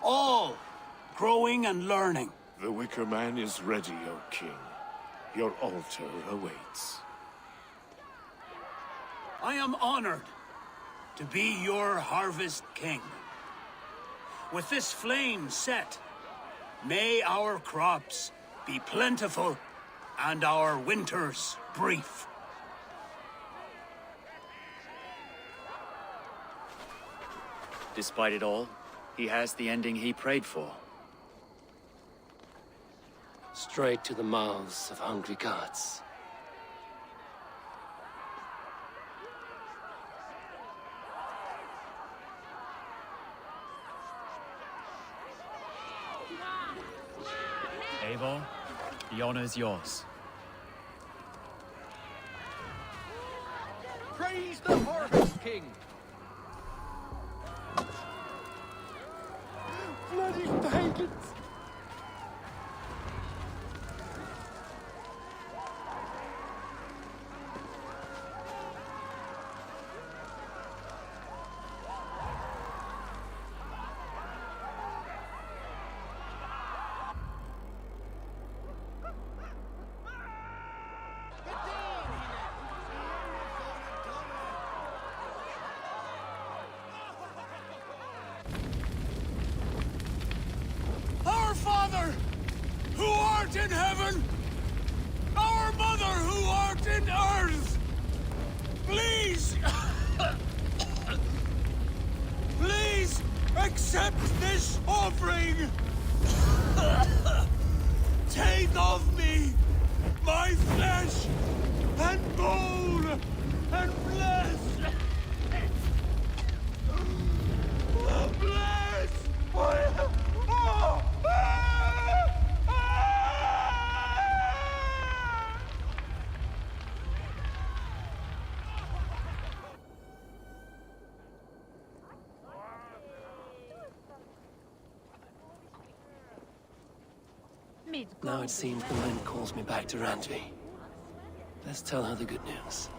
All growing and learning. The Wicker Man is ready, O King. Your altar awaits. I am honored to be your Harvest King. With this flame set, may our crops be plentiful and our winters brief. Despite it all, he has the ending he prayed for. Straight to the mouths of hungry gods. Eivor, the honor's yours. Praise the Harvest King! Bloody pagans! Our Father, who art in heaven, our Mother, who art in earth, please, please accept this offering. Take of me my flesh and bone and bless. Bless. Now it seems the wind calls me back to Randvi. Let's tell her the good news.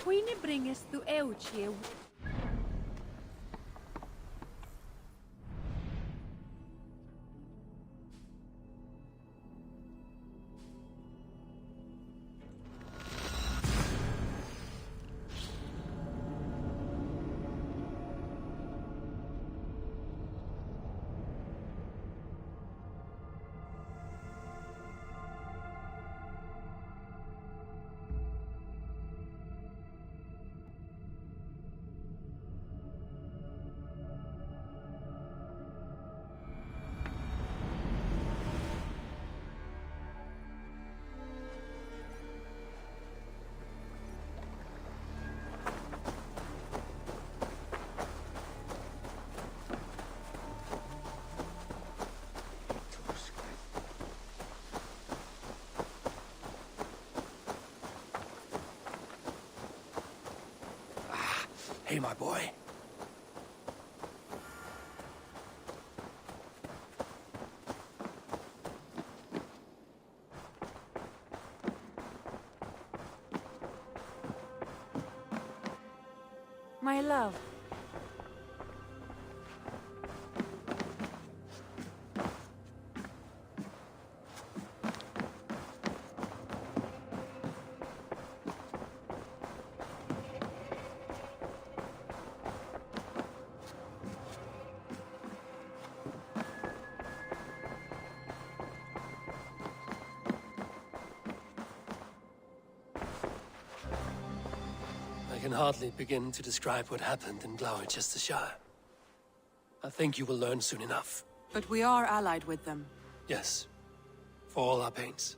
Quine bringes tu euchie. Hey, my boy. My love. I can hardly begin to describe what happened in Gloucestershire. I think you will learn soon enough. But we are allied with them. Yes, for all our pains.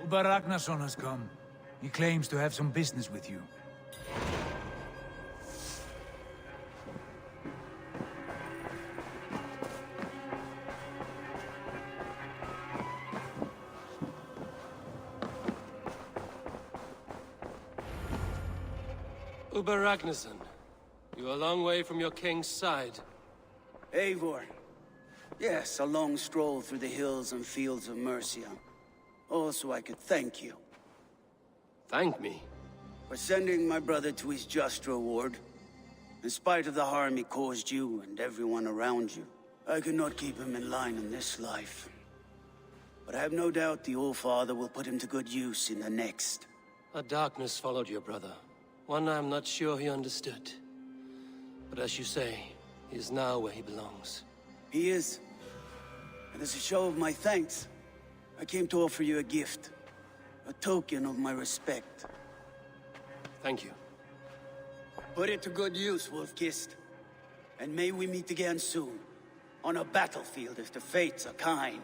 Uber Ragnarsson has come. He claims to have some business with you. Uber Ragnarsson, you're a long way from your king's side. Eivor. Yes, a long stroll through the hills and fields of Mercia. Also, I could thank you. Thank me? For sending my brother to his just reward. In spite of the harm he caused you and everyone around you, I could not keep him in line in this life. But I have no doubt the All-Father will put him to good use in the next. A darkness followed your brother. One I'm not sure he understood. But as you say, he is now where he belongs. He is. And as a show of my thanks, I came to offer you a gift. A token of my respect. Thank you. Put it to good use, Wolf-Kissed. And may we meet again soon. On a battlefield if the fates are kind.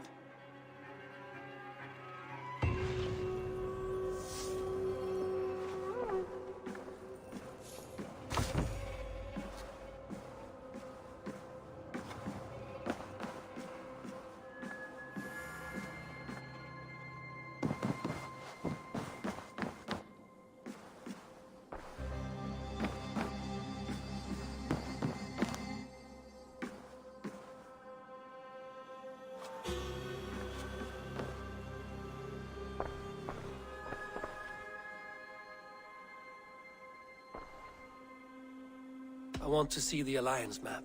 I want to see the Alliance map.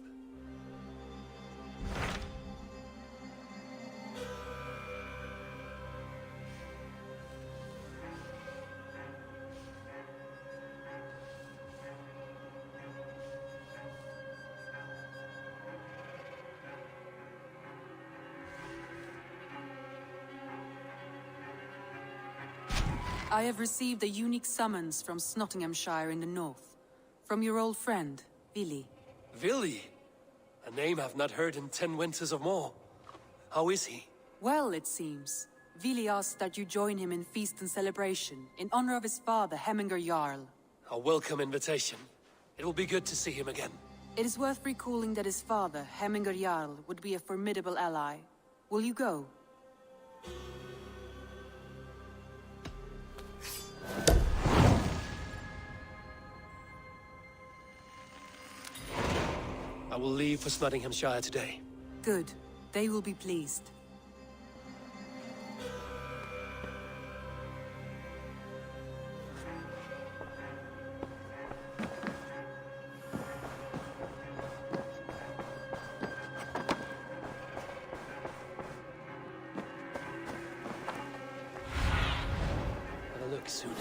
I have received a unique summons from Nottinghamshire in the north. From your old friend, Vili. Vili? A name I've not heard in 10 winters or more. How is he? Well, it seems. Vili asked that you join him in feast and celebration, in honor of his father, Hemminger Jarl. A welcome invitation. It will be good to see him again. It is worth recalling that his father, Hemminger Jarl, would be a formidable ally. Will you go? I will leave for Nottinghamshire today. Good. They will be pleased. Have a look soon.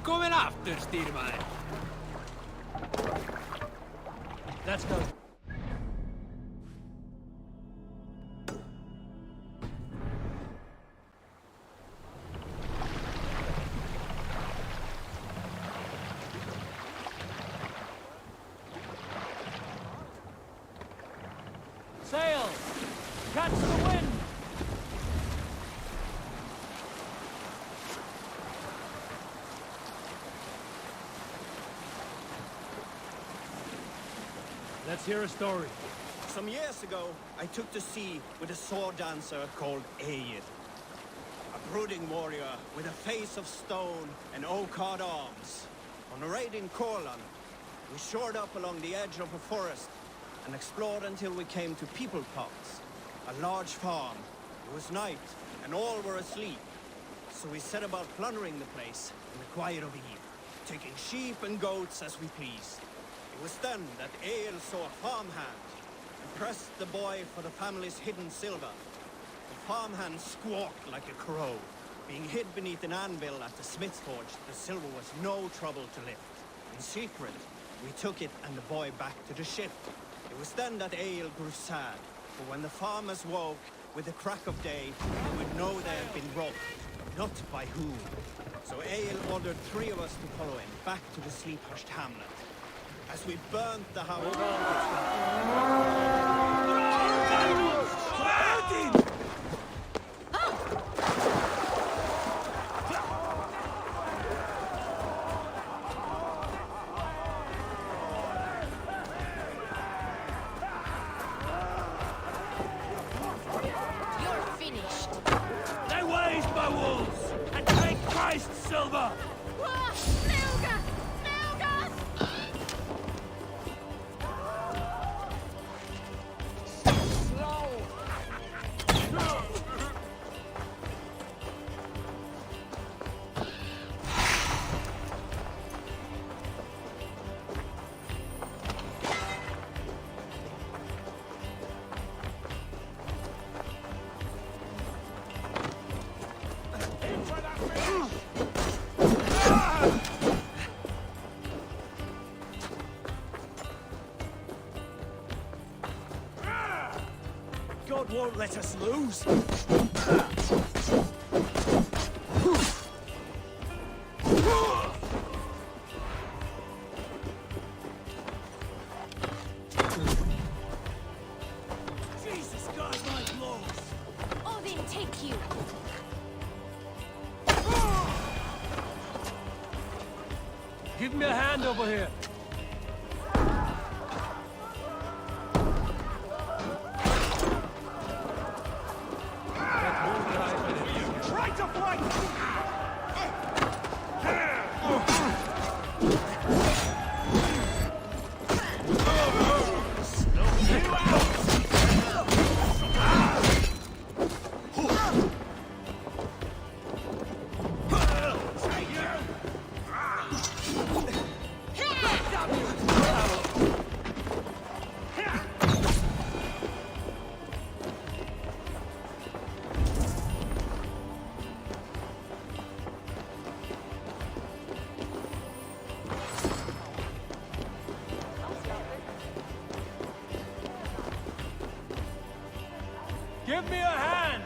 Välkommen after, styrman. Let's go. Sail! Catch the wind! Let's hear a story. Some years ago, I took to sea with a sword dancer called Aid. A brooding warrior with a face of stone and oak-hard arms. On a raid in Corlan, we shored up along the edge of a forest and explored until we came to People Pots, a large farm. It was night, and all were asleep. So we set about plundering the place in the quiet of eve, taking sheep and goats as we pleased. It was then that Ale saw a farmhand and pressed the boy for the family's hidden silver. The farmhand squawked like a crow. Being hid beneath an anvil at the smith's forge, the silver was no trouble to lift. In secret, we took it and the boy back to the ship. It was then that Ale grew sad, for when the farmers woke with the crack of day, they would know they had been robbed, not by whom. So Ale ordered 3 of us to follow him back to the sleep-hushed hamlet. As we burnt the house... You're finished. They waste my wolves and take Christ's silver! Snooga! Snooga! God won't let us lose. Jesus, God, my blows! Odin, take you. Give me a hand over here. Try to fight! Give me a hand!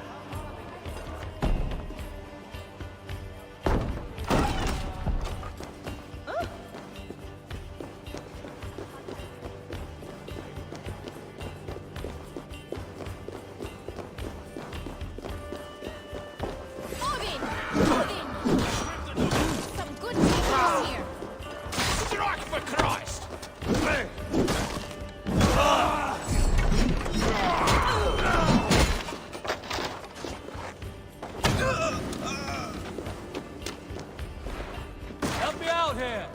Odin! Odin! Some good people here. Strike for Christ! Help me out here!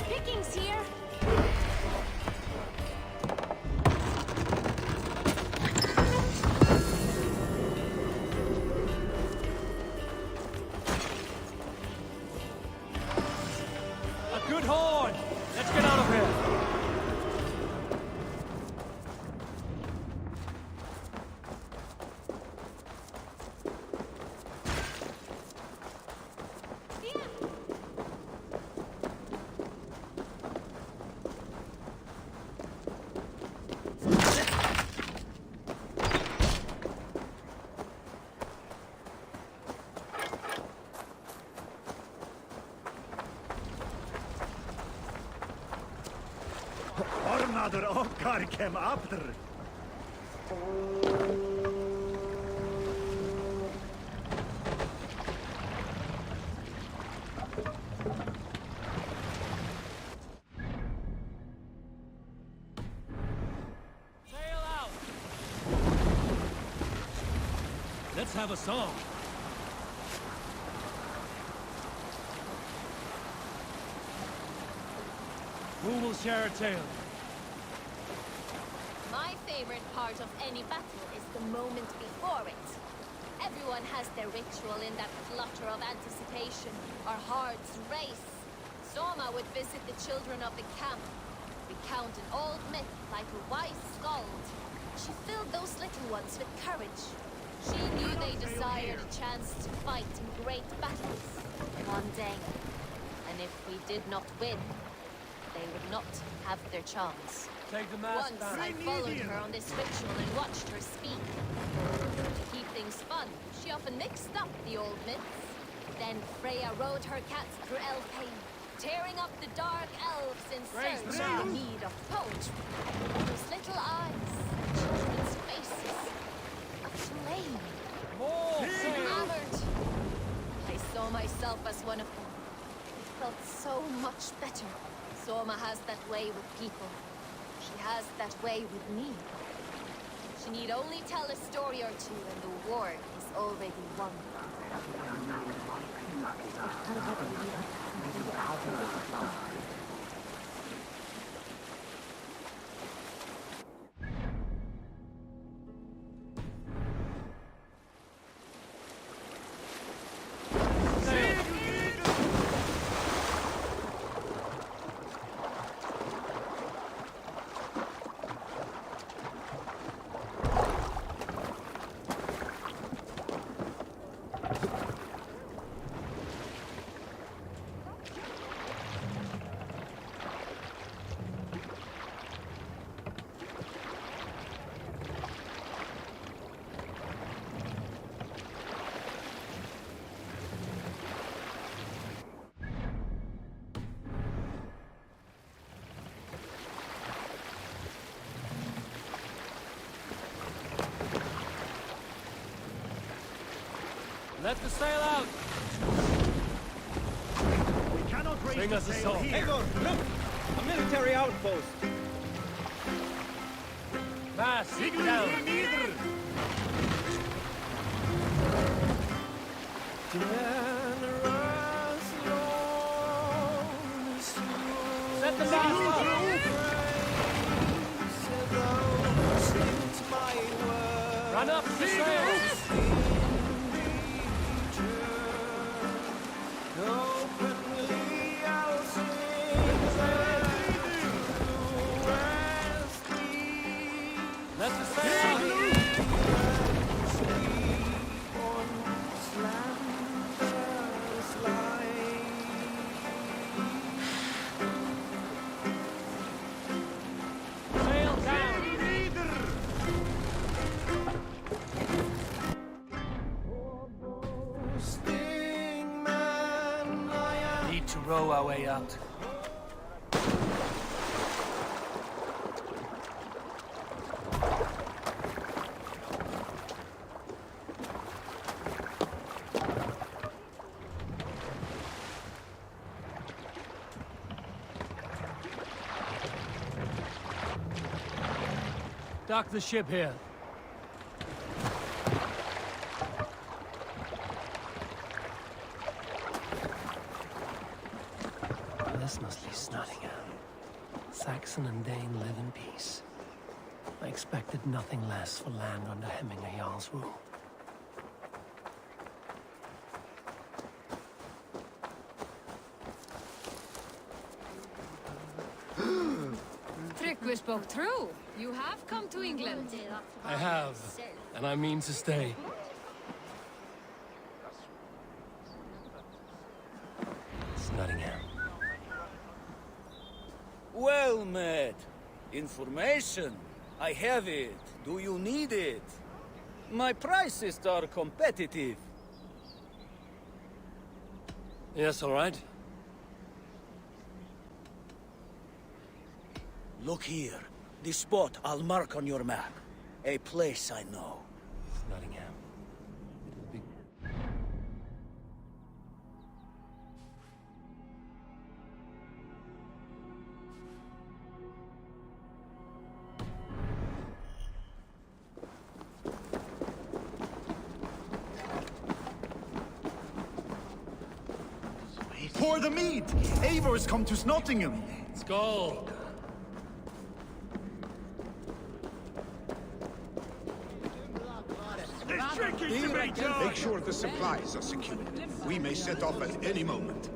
pickings here. A good horn! Let's get out of here! Ornaður okkar kem aftur. Sail out! Let's have a song. Who will share a tale? My favorite part of any battle is the moment before it. Everyone has their ritual in that flutter of anticipation. Our hearts race. Soma would visit the children of the camp, recount an old myth like a wise skald. She filled those little ones with courage. She knew they desired a chance to fight in great battles one day. And if we did not win, they would not have their chance. Take the mask Once back. I followed her on this ritual and watched her speak. To keep things fun, she often mixed up the old myths. Then Freya rode her cats through Elfheim, tearing up the dark elves in search of the need of poetry. Those little eyes, children's faces, a flame. More sail! Enamored. I saw myself as one of them. It felt so much better. Soma has that way with people. She has that way with me. She need only tell a story or two and the war is already won. Let the sail out! We cannot raise Bring the us a sail song. here. Eivor, look! A military outpost! Mass, sit down! Set the mast up! Run up the sails! Let the sail out! Sail down! Need to row our way out. Dock the ship here. The This must be Snottingham. Saxon and Dane live in peace. I expected nothing less for land under Hemminger Jarl's rule. Tryggvi spoke true. You have come to England. I have, and I mean to stay. Snottingham. Well met. Information. I have it. Do you need it? My prices are competitive. Yes, all right. Look here. This spot I'll mark on your map. A place I know. Nottingham. It'll be... Pour the meat! Eivor's come to Snottingham! Skull! Make sure the supplies are secured. We may set off at any moment.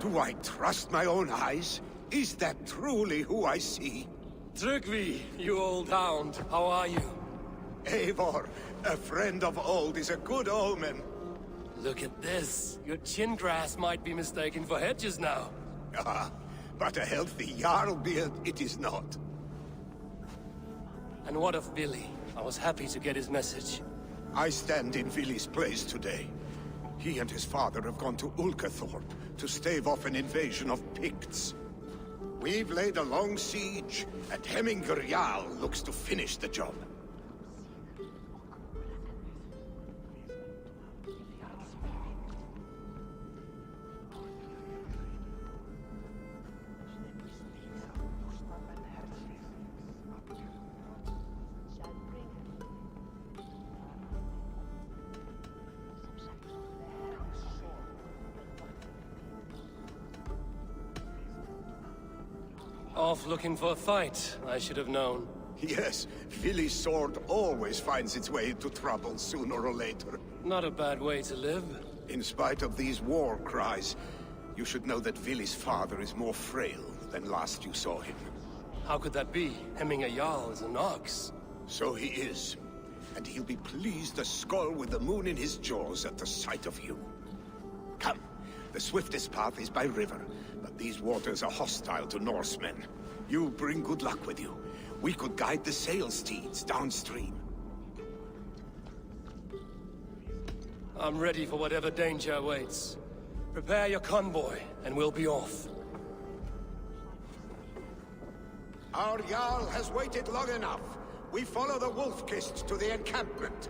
Do I trust my own eyes? Is that truly who I see? Tryggvi, you old hound, how are you? Eivor, a friend of old is a good omen. Look at this. Your chin grass might be mistaken for hedges now. Ah, but a healthy Jarl beard it is not. And what of Billy? I was happy to get his message. I stand in Vili's place today. He and his father have gone to Ulkathorpe to stave off an invasion of Picts. We've laid a long siege, and Hemminger Jarl looks to finish the job. Off looking for a fight, I should have known. Yes, Vili's sword always finds its way into trouble sooner or later. Not a bad way to live. In spite of these war cries, you should know that Vili's father is more frail than last you saw him. How could that be? Hemminger Jarl is an ox. So he is. And he'll be pleased as Skull with the moon in his jaws at the sight of you. Come, the swiftest path is by river, but these waters are hostile to Norsemen. You bring good luck with you. We could guide the sail steeds downstream. I'm ready for whatever danger awaits. Prepare your convoy, and we'll be off. Our Jarl has waited long enough. We follow the Wolf-Kist to the encampment.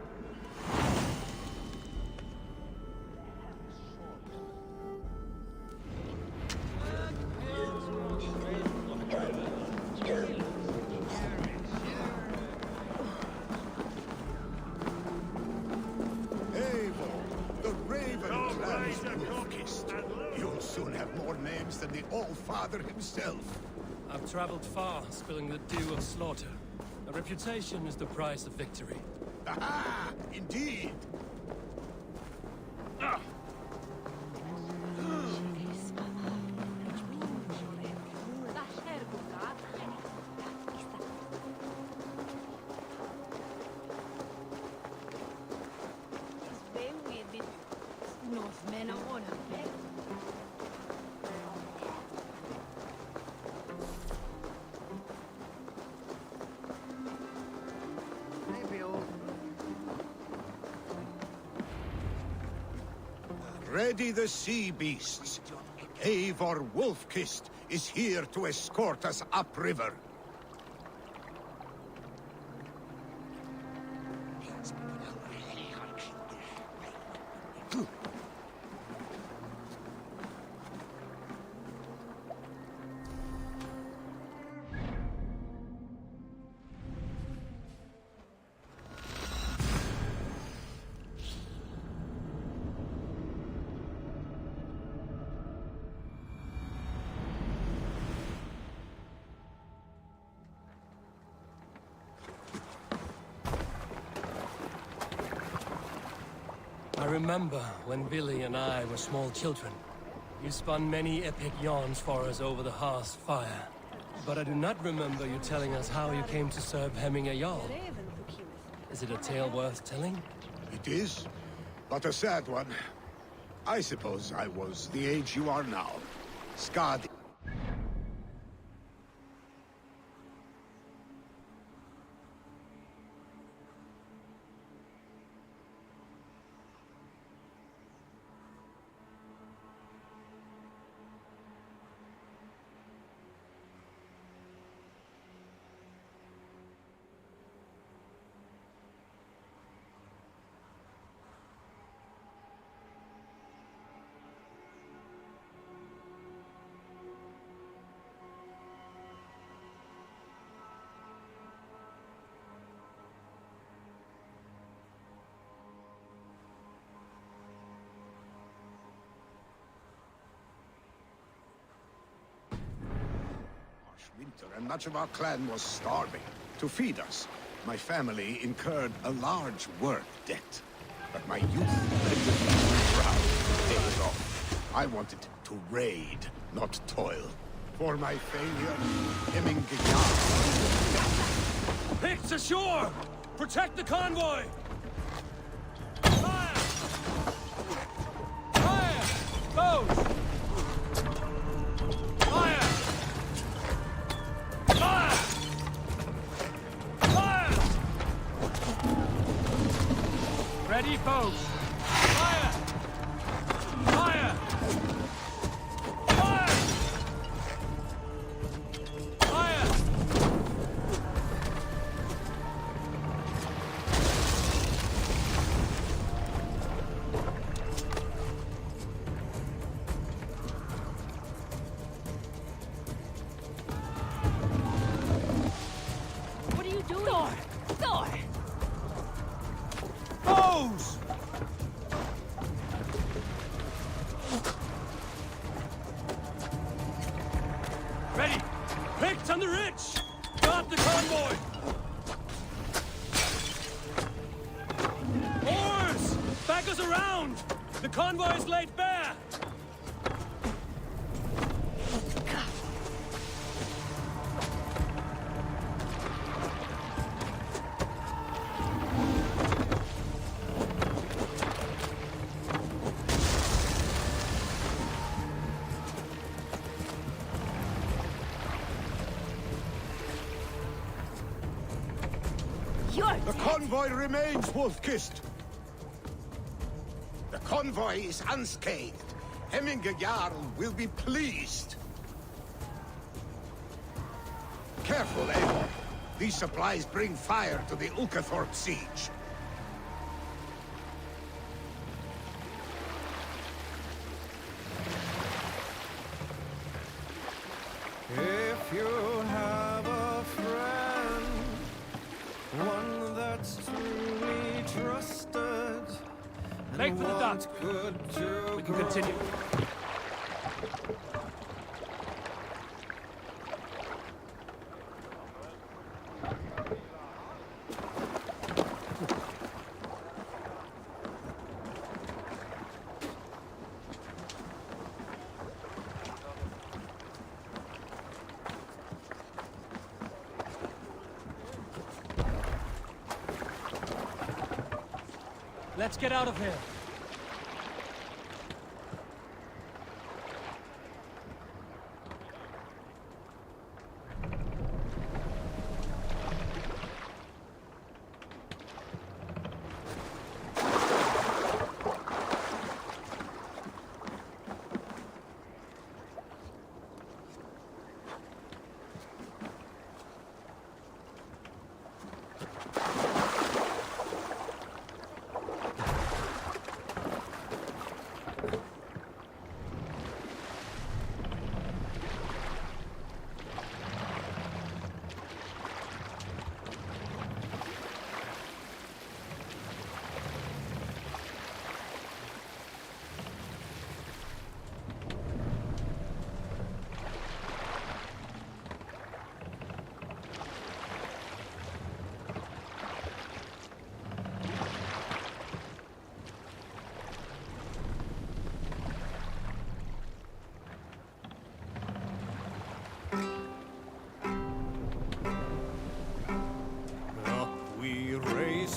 You'll soon have more names than the All-Father himself. I've traveled far, spilling the dew of slaughter. A reputation is the price of victory. Aha! Indeed! Ready the sea beasts. Eivor Wolf-Kissed is here to escort us upriver. I remember when Billy and I were small children. You spun many epic yarns for us over the hearth's fire. But I do not remember you telling us how you came to serve Hemminger Jarl. Is it a tale worth telling? It is, but a sad one. I suppose I was the age you are now. Scarred. Winter, and much of our clan was starving. To feed us, my family incurred a large work debt. But my youth rendered me proud to pay it off. I wanted to raid, not toil. For my failure, Hemminger Jarl. Picts ashore! Protect the convoy! Fire! Fire! Foes! Fire! Fire! Fire! Ready, foes! Fire! Fire! Fire! Fire! What are you doing? Thor! Thor! Foes! Ready! Picked on the ridge! Got the convoy! Oars! Back us around! The convoy is laid bare! The convoy remains, Wolf-Kissed. The convoy is unscathed. Hemminger Jarl will be pleased. Careful, Eivor. These supplies bring fire to the Ulkathorpe siege. If you have a friend, one that's truly trusted, Make for the dock. what could you We can continue. Let's get out of here.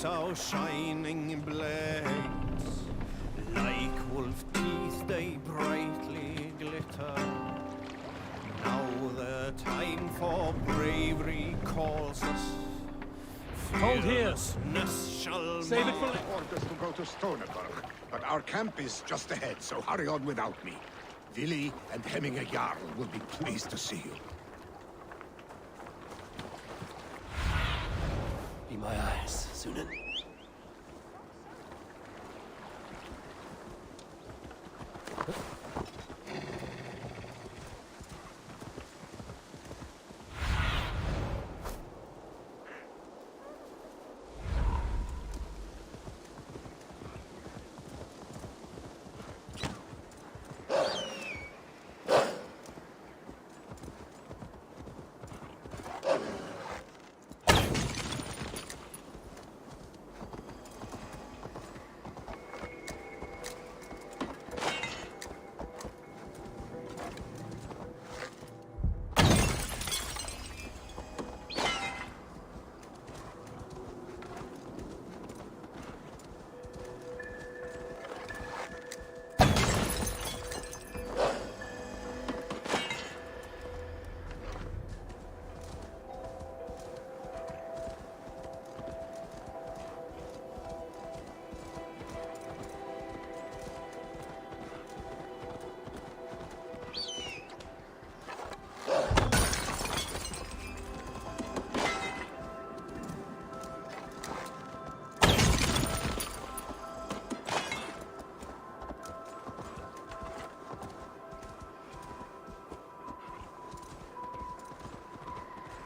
Our shining blades, like wolf teeth they brightly glitter. Now the time for bravery calls us. Hold here. Shall Save it for orders to go to Stoneberg, but our camp is just ahead, so hurry on without me. Vili and Hemminger Jarl will be pleased to see you. Be my eyes, Sunan.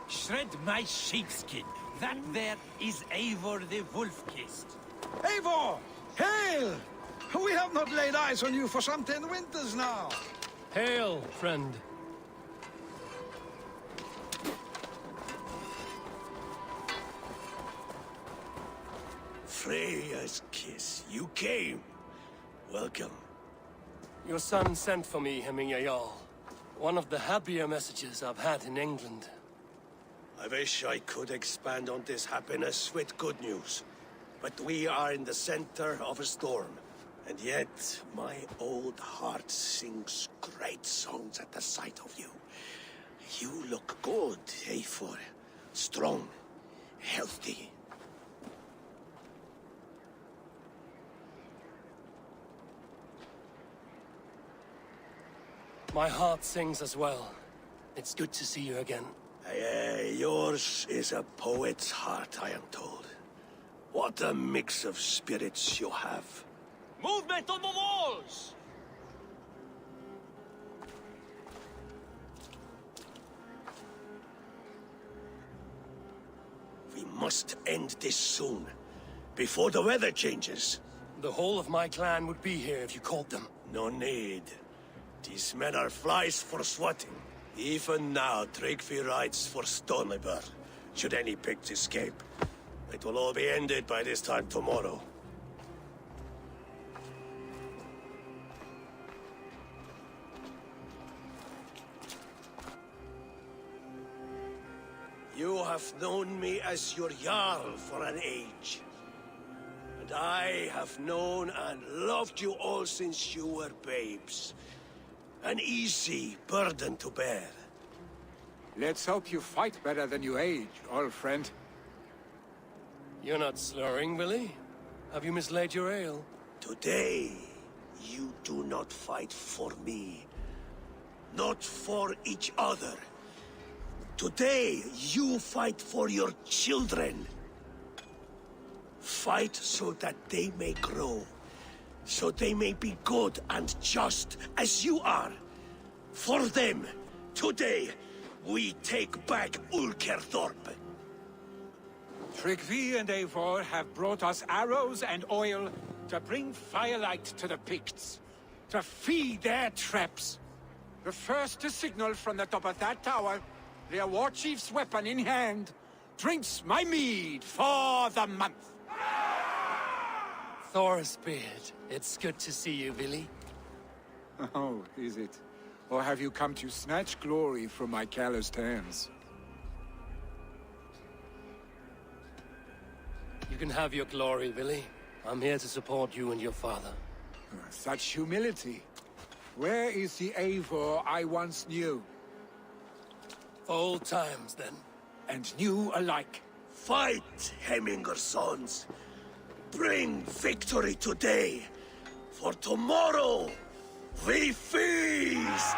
Shred my sheepskin. That there is Eivor the Wolf-Kissed. Eivor! Hail! We have not laid eyes on you for some 10 winters now. Hail, friend. Freya's kiss. You came. Welcome. Your son sent for me, Hemminger Jarl. One of the happier messages I've had in England. I wish I could expand on this happiness with good news. But we are in the center of a storm. And yet, my old heart sings great songs at the sight of you. You look good, Eivor. Strong, healthy. My heart sings as well. It's good to see you again. Yours is a poet's heart, I am told. What a mix of spirits you have. Movement on the walls! We must end this soon, before the weather changes. The whole of my clan would be here if you called them. No need. These men are flies for swatting. Even now, Tryggvi rides for Stoneberg, should any pigs escape. It will all be ended by this time tomorrow. You have known me as your Jarl for an age. And I have known and loved you all since you were babes. An easy burden to bear. Let's hope you fight better than you age, old friend. You're not slurring, Willie? Have you mislaid your ale? Today, you do not fight for me. Not for each other. Today, you fight for your children. Fight so that they may grow. so they may be good and just as you are. For them, today, we take back Ulkerthorpe. Tryggvi and Eivor have brought us arrows and oil to bring firelight to the Picts, to feed their traps. The first to signal from the top of that tower, their war chief's weapon in hand, drinks my mead for the month. Thorsbeard, it's good to see you, Billy. Oh, is it? Or have you come to snatch glory from my calloused hands? You can have your glory, Billy. I'm here to support you and your father. Such humility. Where is the Eivor I once knew? For old times, then. And new alike. Fight, Hemminger's sons. Bring victory today, for tomorrow we feast!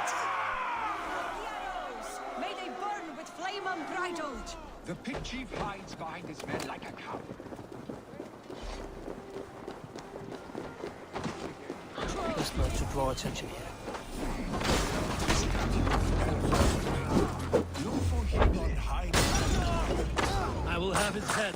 May they burn with flame unbridled! The pig chief hides behind his men like a cow. Best not to draw attention here. Look for him on high. I will have his head.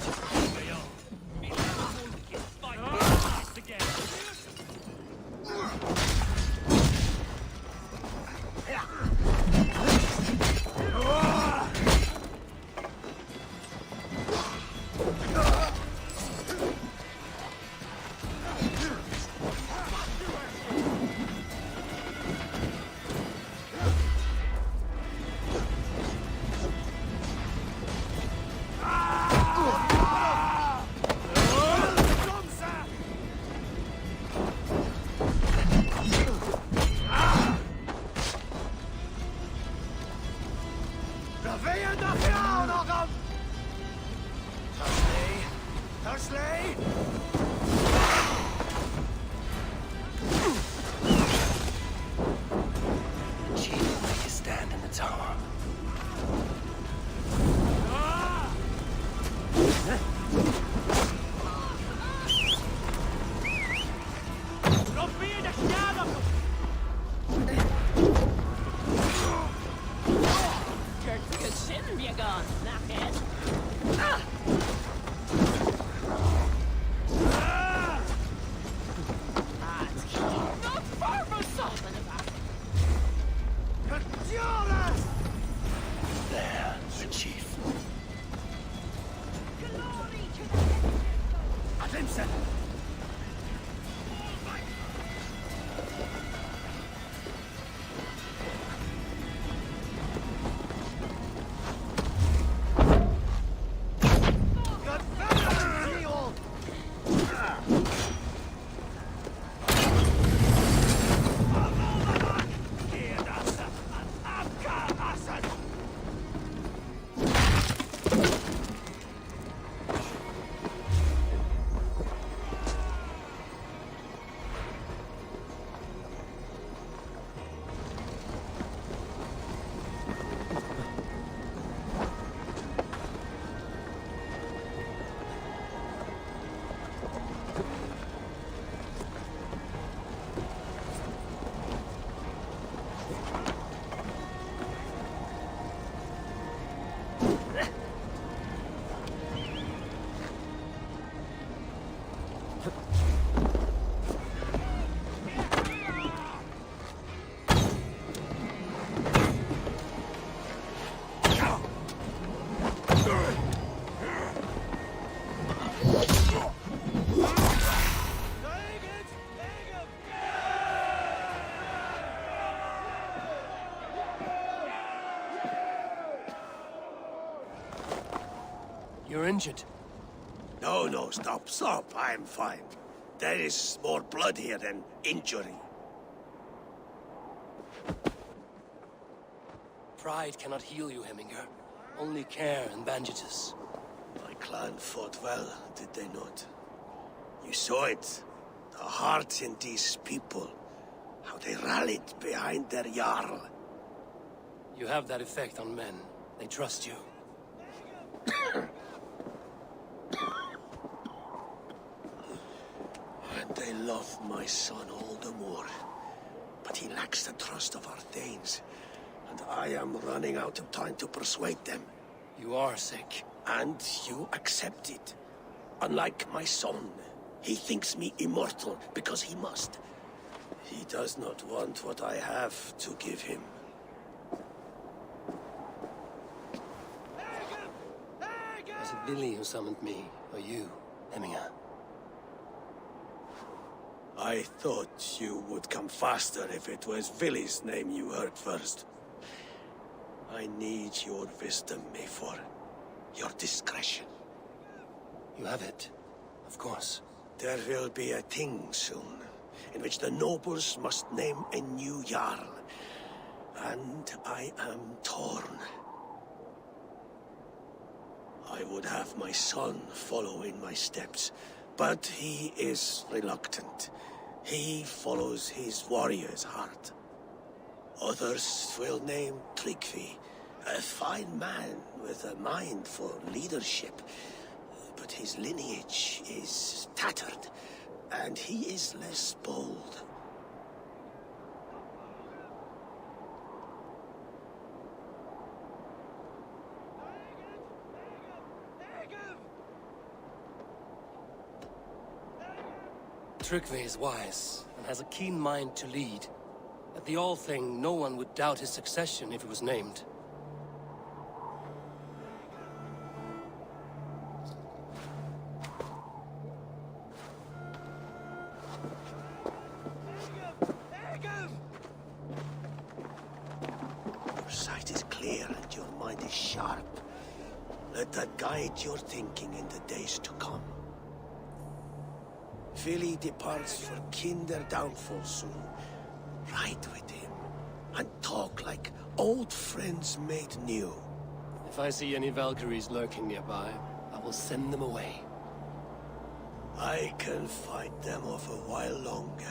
You're injured. No, stop. I'm fine. There is more blood here than injury. Pride cannot heal you, Hemminger. Only care and bandages. My clan fought well, did they not? You saw it. The heart in these people. How they rallied behind their Jarl. You have that effect on men. They trust you. And they love my son all the more. But he lacks the trust of our Thanes, and I am running out of time to persuade them. You are sick. And you accept it. Unlike my son, he thinks me immortal because he must. He does not want what I have to give him. Was it Billy who summoned me, or you, Hemminger? I thought you would come faster if it was Villy's name you heard first. I need your wisdom, Mayfor. Your discretion. You have it, of course. There will be a thing soon, in which the nobles must name a new Jarl. And I am torn. I would have my son follow in my steps, but he is reluctant. He follows his warrior's heart. Others will name Tryggvi, a fine man with a mind for leadership. But his lineage is tattered, and he is less bold. Tryggvi is wise, and has a keen mind to lead. At the All-Thing, no one would doubt his succession if he was named. Your sight is clear and your mind is sharp. Let that guide your thinking in the days to come. Vili departs for Kinder downfall soon. Ride with him, and talk like old friends made new. If I see any Valkyries lurking nearby, I will send them away. I can fight them off a while longer.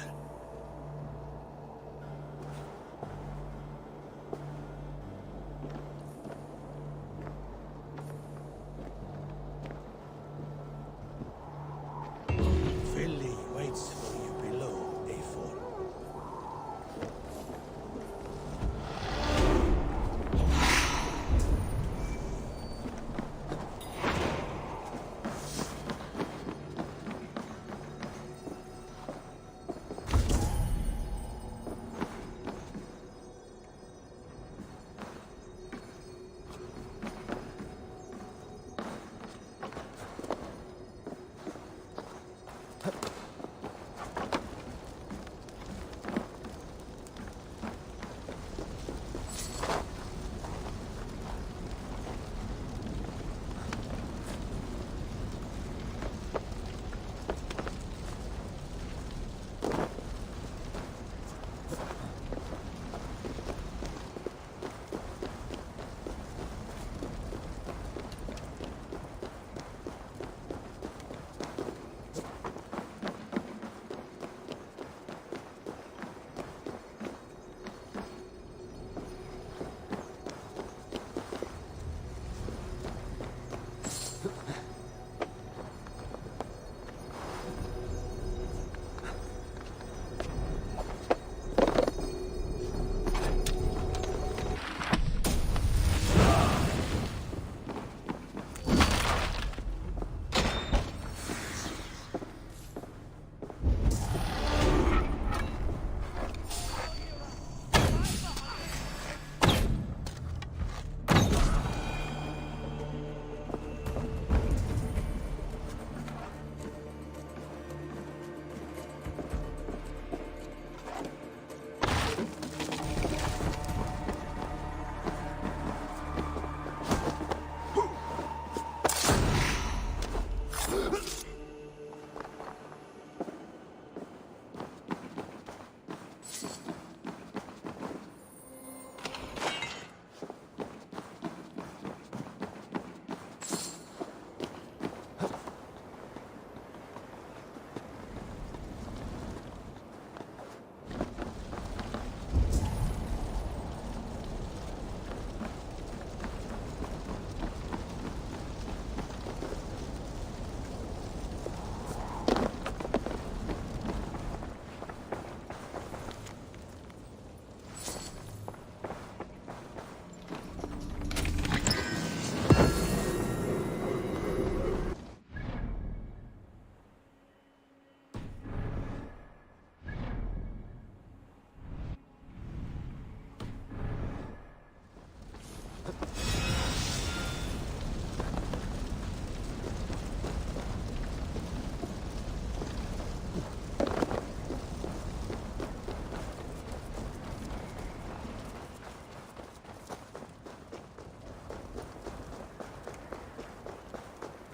Vili waits for you below, A4.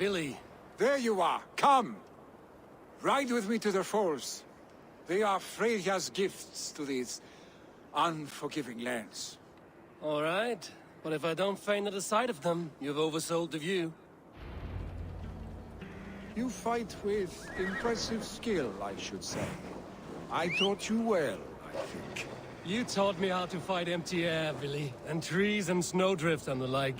Billy. There you are. Come. Ride with me to the falls. They are Freya's gifts to these unforgiving lands. All right. But if I don't faint at the sight of them, you've oversold the view. You fight with impressive skill, I should say. I taught you well, I think. You taught me how to fight empty air, Billy, and trees and snowdrift and the like.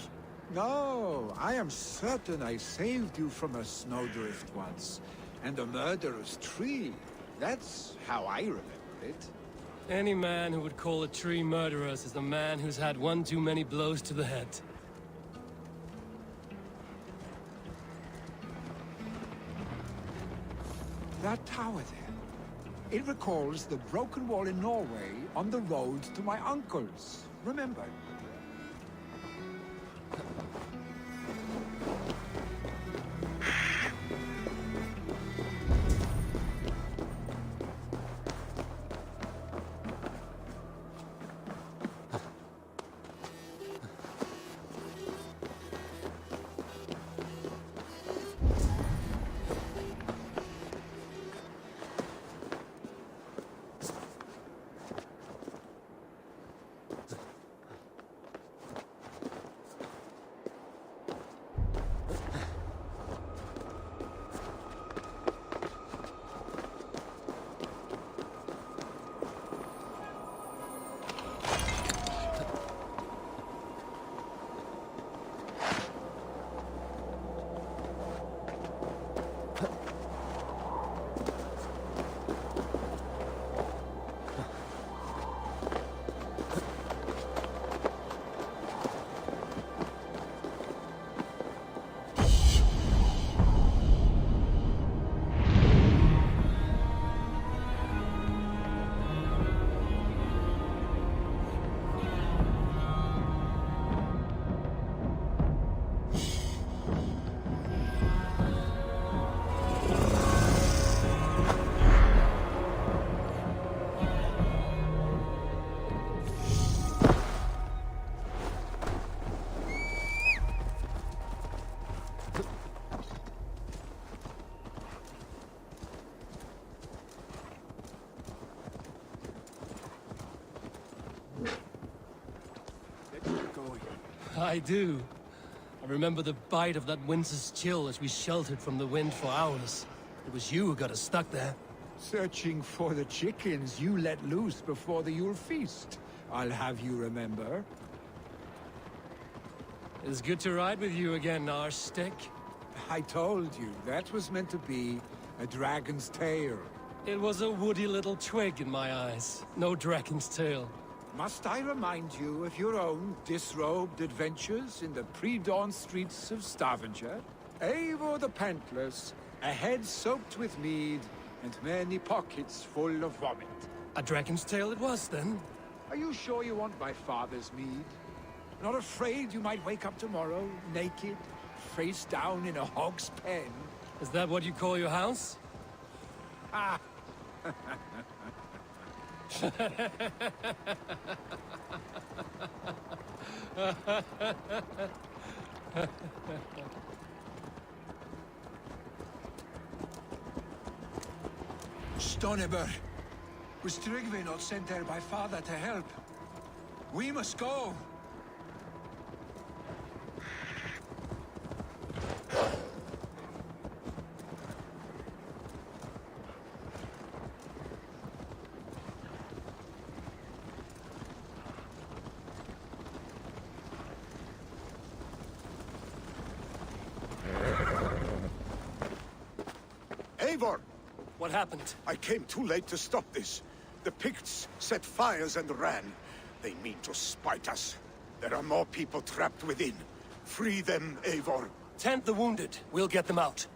No, I am certain I saved you from a snowdrift once, and a murderous tree. That's how I remember it. Any man who would call a tree murderous is a man who's had one too many blows to the head. That tower there, it recalls the broken wall in Norway on the road to my uncle's. Remember? I do. I remember the bite of that winter's chill as we sheltered from the wind for hours. It was you who got us stuck there. Searching for the chickens you let loose before the Yule feast. I'll have you remember. It's good to ride with you again, Arstick. I told you, that was meant to be a dragon's tail. It was a woody little twig in my eyes. No dragon's tail. Must I remind you of your own disrobed adventures in the pre-dawn streets of Stavanger? Eivor the Pantless, a head soaked with mead, and many pockets full of vomit. A dragon's tail it was, then? Are you sure you want my father's mead? Not afraid you might wake up tomorrow, naked, face down in a hog's pen? Is that what you call your house? Ah! Stonebur, was Tryggvi not sent there by father to help? We must go! Eivor! What happened? I came too late to stop this. The Picts set fires and ran. They mean to spite us. There are more people trapped within. Free them, Eivor. Tend the wounded. We'll get them out.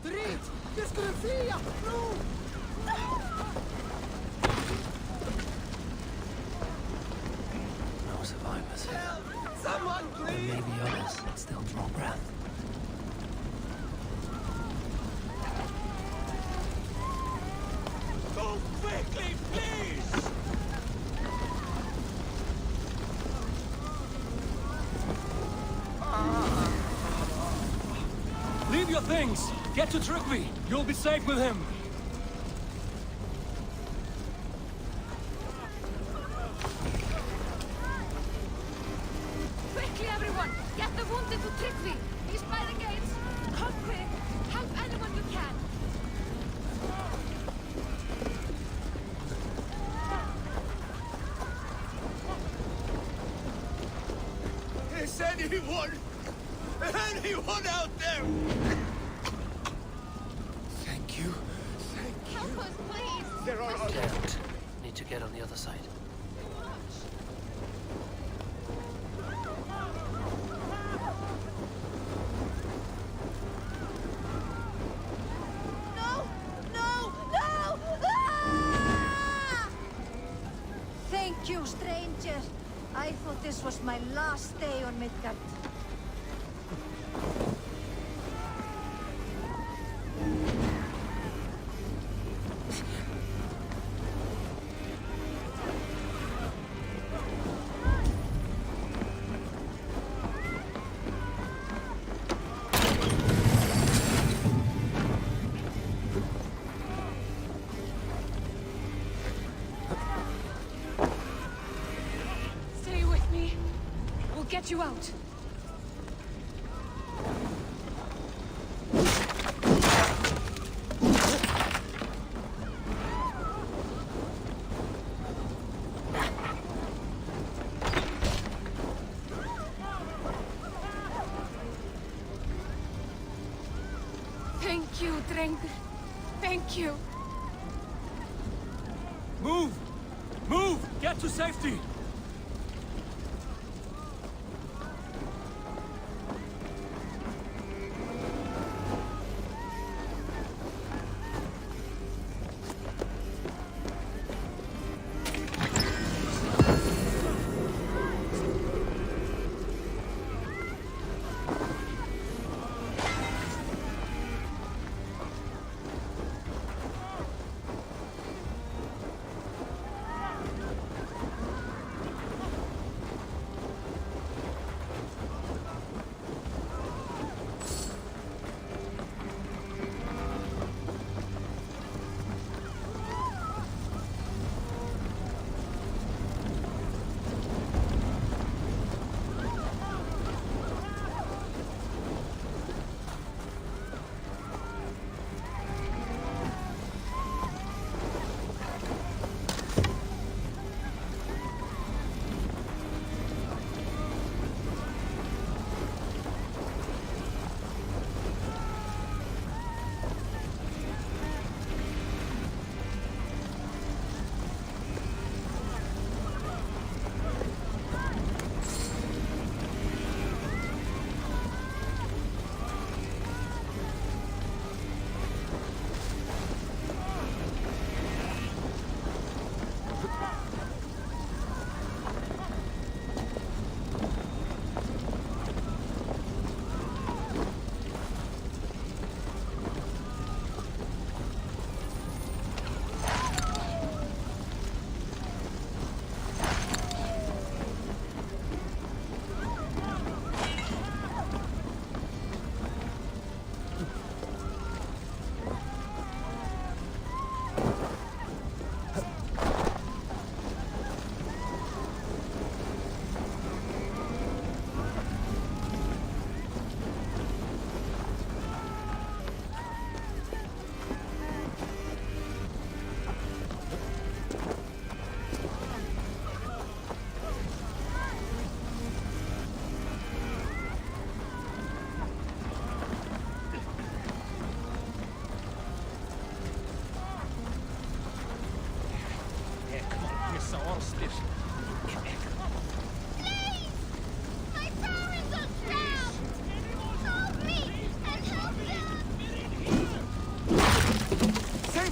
Drit! Det skulle fria! No! No survivors. Someone, There may be others that still draw breath. Go quickly, please! things! Get to Tryggvi! You'll be safe with him! Quickly, everyone! Get the wounded to Tryggvi! He's by the gates! Come quick! Help anyone you can! Is anyone out there? Thank you. Help us, please! There are others. Can't. Need to get on the other side. No! No! No! Ah! Thank you, stranger. I thought this was my last day on Midgard. Stay with me. We'll get you out. Thank you, Drengur. Thank you. Move! Move! Get to safety!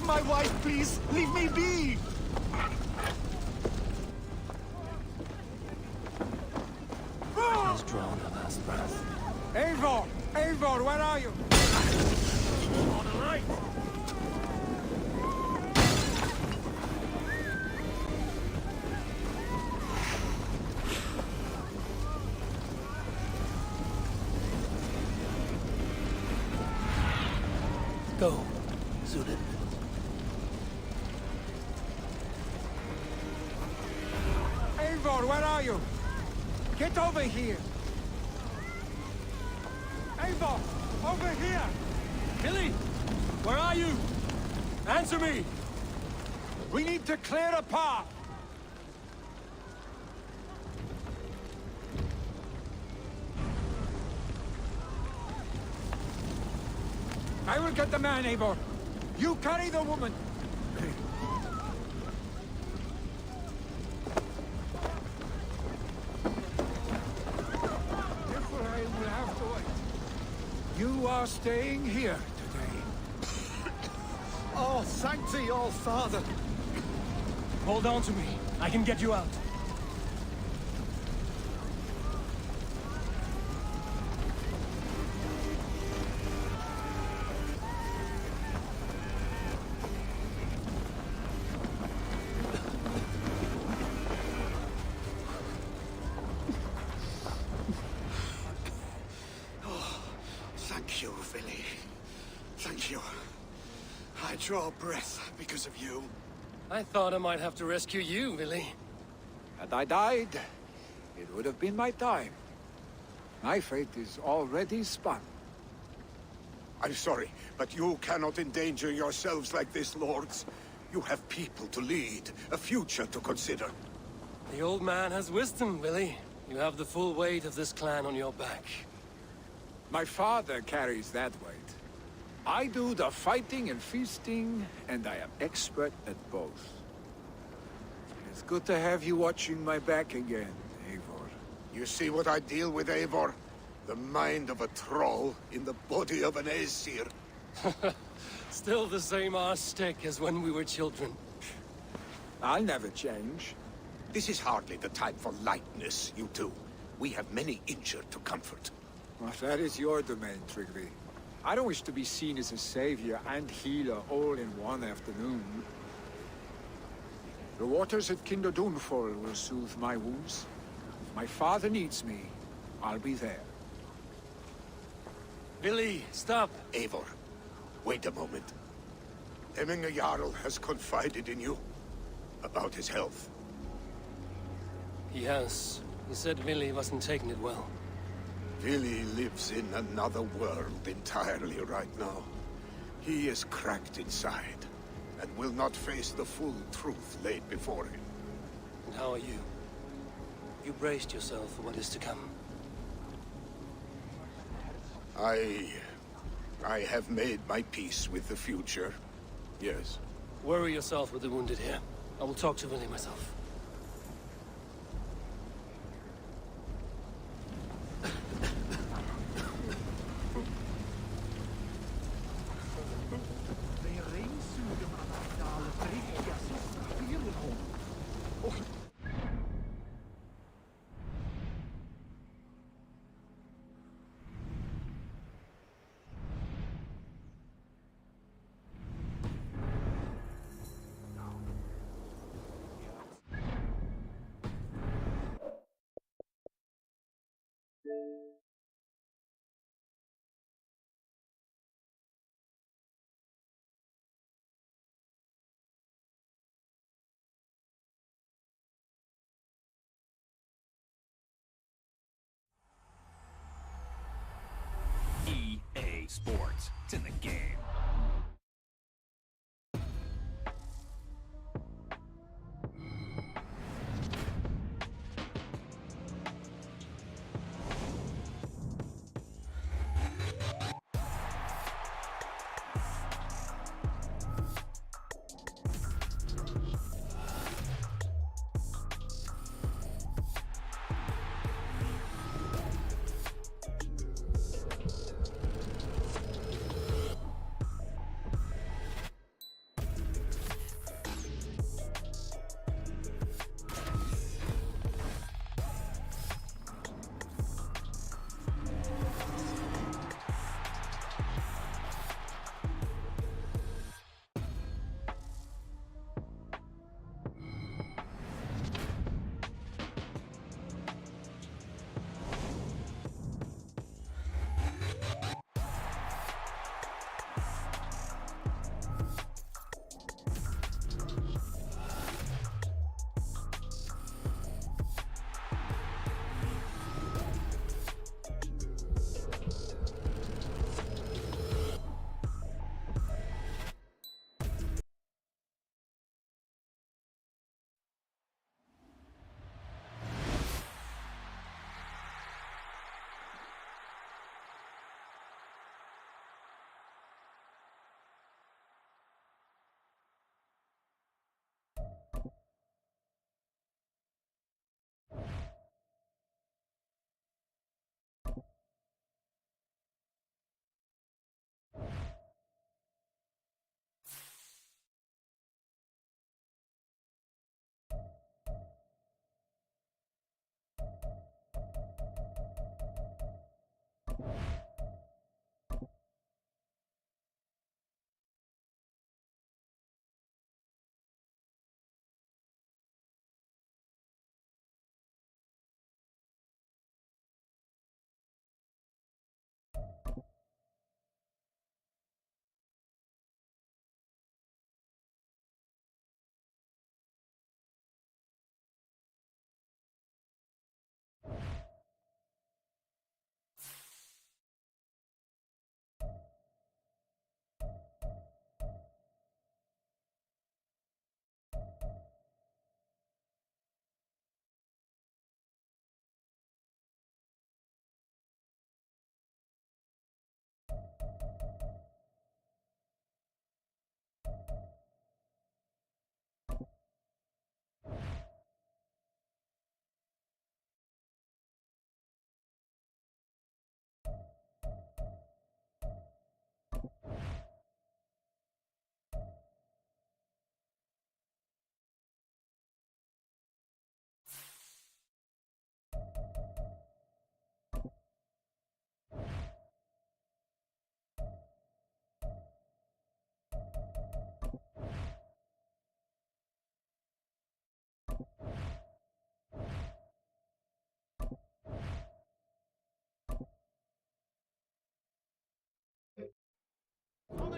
My wife, please! Leave me be! He's drawn her last breath. Eivor! Eivor, where are you? On the right! go. Suited. Eivor, where are you? Get over here! Eivor, over here! Billy! Where are you? Answer me! We need to clear a path! I will get the man, Eivor. You carry the woman. Therefore, I will have to wait. You are staying here today. Oh, thank thee, all father. Hold on to me. I can get you out. Thank you, Billy. Thank you. I draw breath because of you. I thought I might have to rescue you, Billy. Had I died, it would have been my time. My fate is already spun. I'm sorry, but you cannot endanger yourselves like this, lords. You have people to lead, a future to consider. The old man has wisdom, Billy. You have the full weight of this clan on your back. My father carries that weight. I do the fighting and feasting, and I am expert at both. It's good to have you watching my back again, Eivor. You see what I deal with, Eivor? The mind of a troll in the body of an Aesir. Still the same arse stick as when we were children. I'll never change. This is hardly the time for lightness, you two. We have many injured to comfort. Well, that is your domain, Trigby. I don't wish to be seen as a savior and healer all in one afternoon. The waters at Kinder Dunfall will soothe my wounds. If my father needs me, I'll be there. Billy, stop! Eivor, wait a moment. Emminga Jarl has confided in you about his health. He has. He said Billy wasn't taking it well. Billy lives in another world entirely right now. He is cracked inside, and will not face the full truth laid before him. And how are you? You braced yourself for what is to come. I have made my peace with the future. Yes. Worry yourself with the wounded here. I will talk to Billy myself. EA Sports. It's in the game.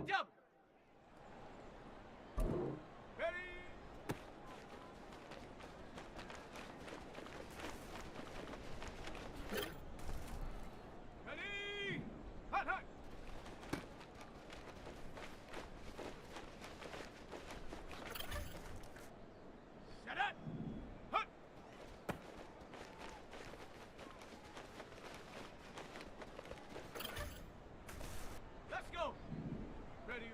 the double. Ready. Ready. Hot, hot. Set it. Hut. Let's go. Ready,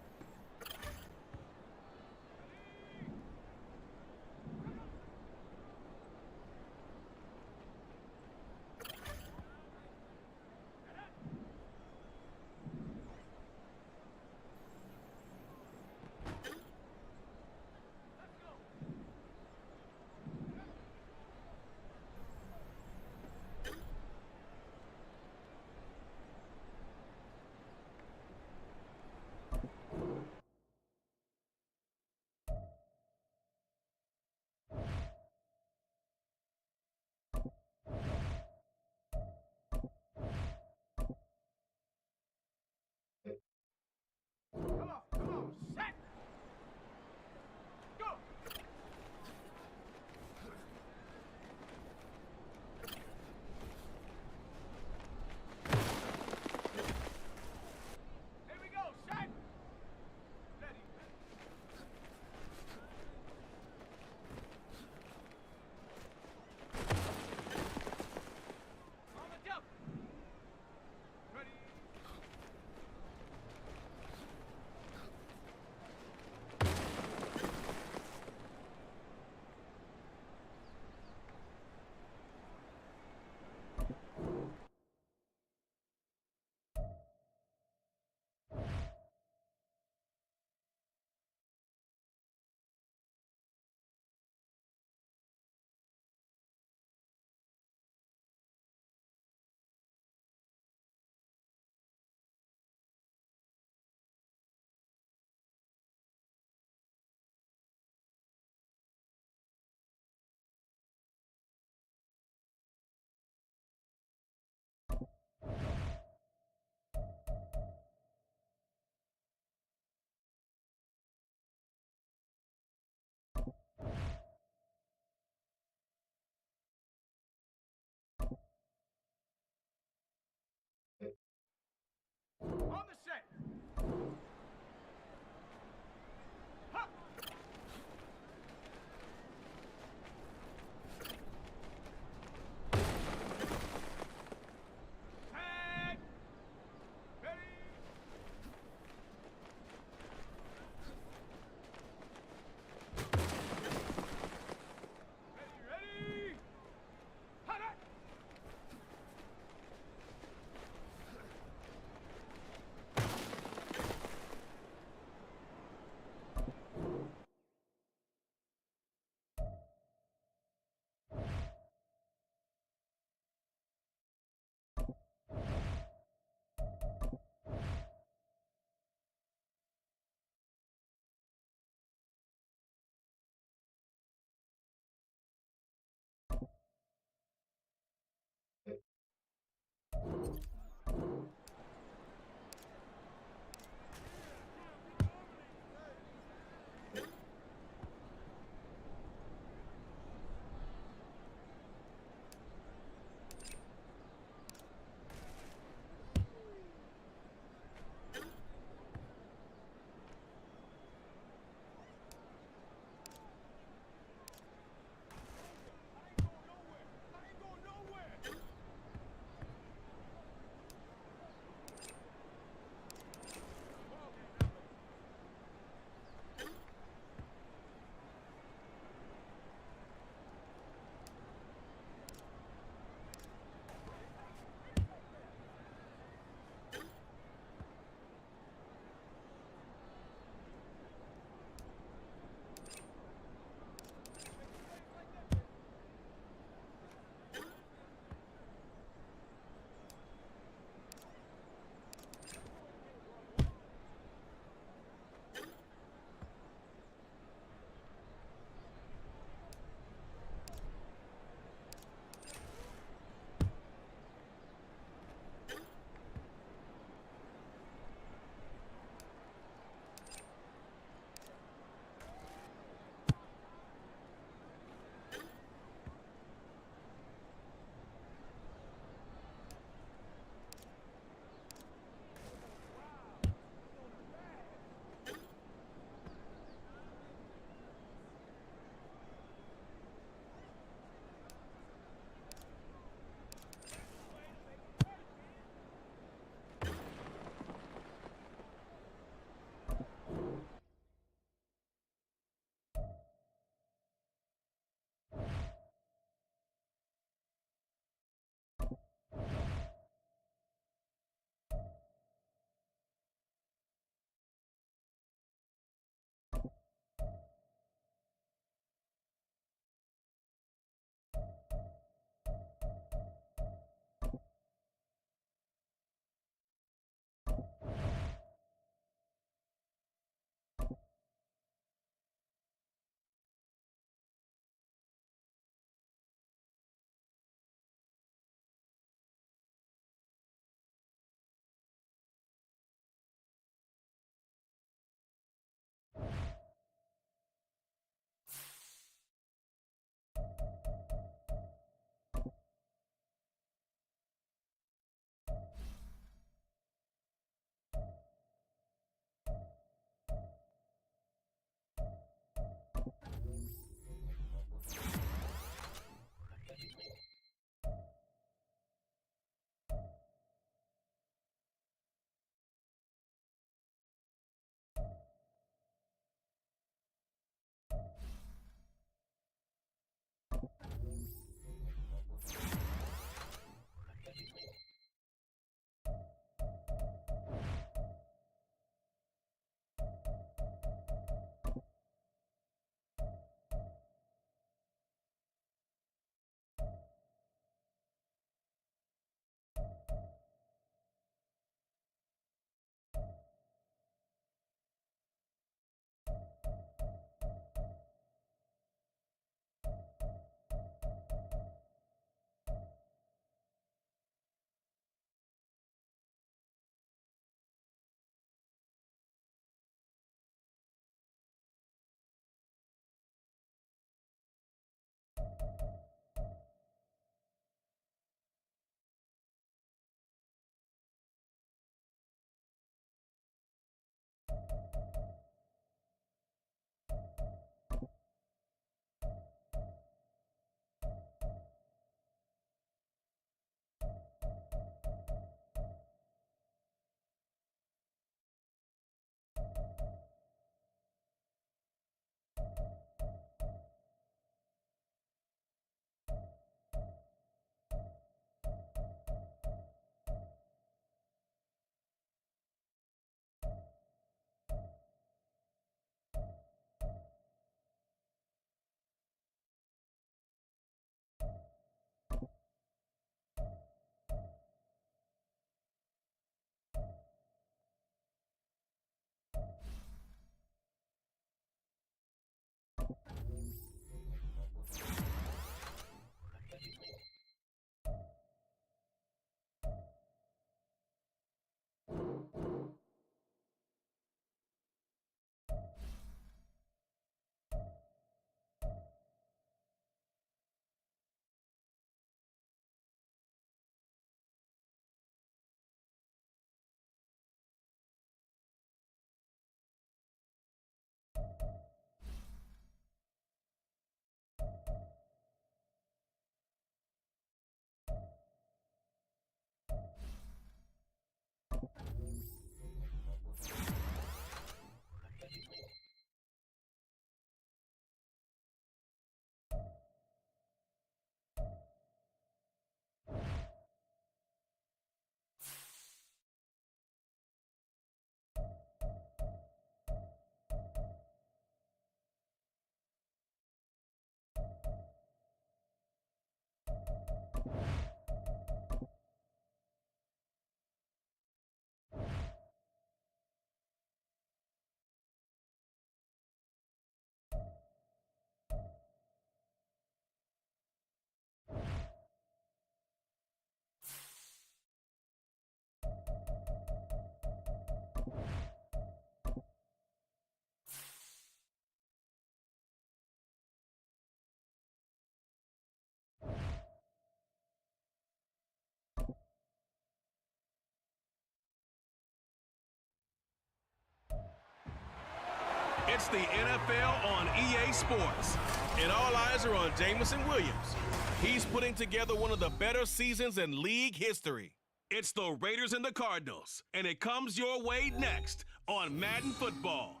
It's the NFL on EA Sports. And all eyes are on Jamison Williams. He's putting together one of the better seasons in league history. It's the Raiders and the Cardinals, and it comes your way next on Madden Football.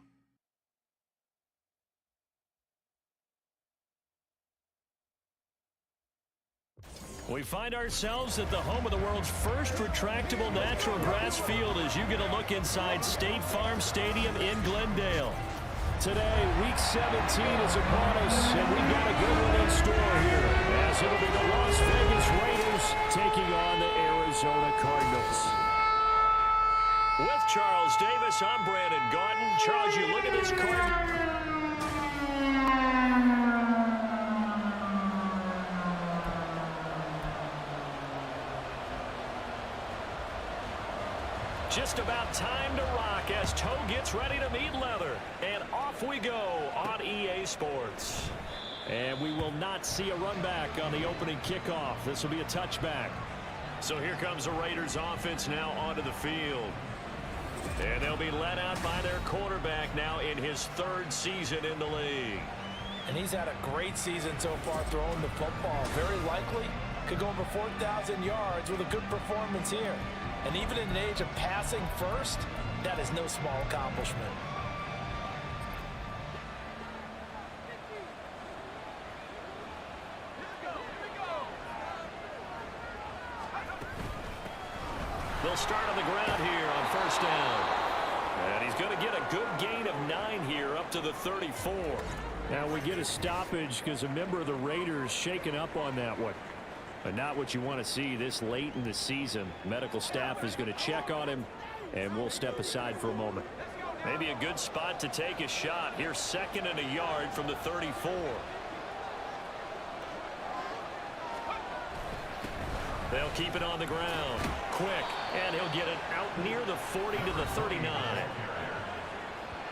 We find ourselves at the home of the world's first retractable natural grass field as you get a look inside State Farm Stadium in Glendale. Today, Week 17 is upon us, and we've got a good one in store here, as it'll be the Las Vegas Raiders taking on the Arizona Cardinals. With Charles Davis, I'm Brandon Gaudin. Charles, you look at this Cardinals. Just about time to rock as Toe gets ready to meet leather. And off we go on EA Sports. And we will not see a run back on the opening kickoff. This will be a touchback. So here comes the Raiders offense now onto the field. And they'll be led out by their quarterback now in his third season in the league. And he's had a great season so far throwing the football. Very likely could go over 4,000 yards with a good performance here. And even in an age of passing first, that is no small accomplishment. They'll start on the ground here on first down. And he's going to get a good gain of 9 here up to the 34. Now we get a stoppage because a member of the Raiders shaken up on that one. But not what you want to see this late in the season. Medical staff is going to check on him, and we'll step aside for a moment. Maybe a good spot to take a shot. Here's 2nd and a yard from the 34. They'll keep it on the ground. Quick, and he'll get it out near the 40 to the 39.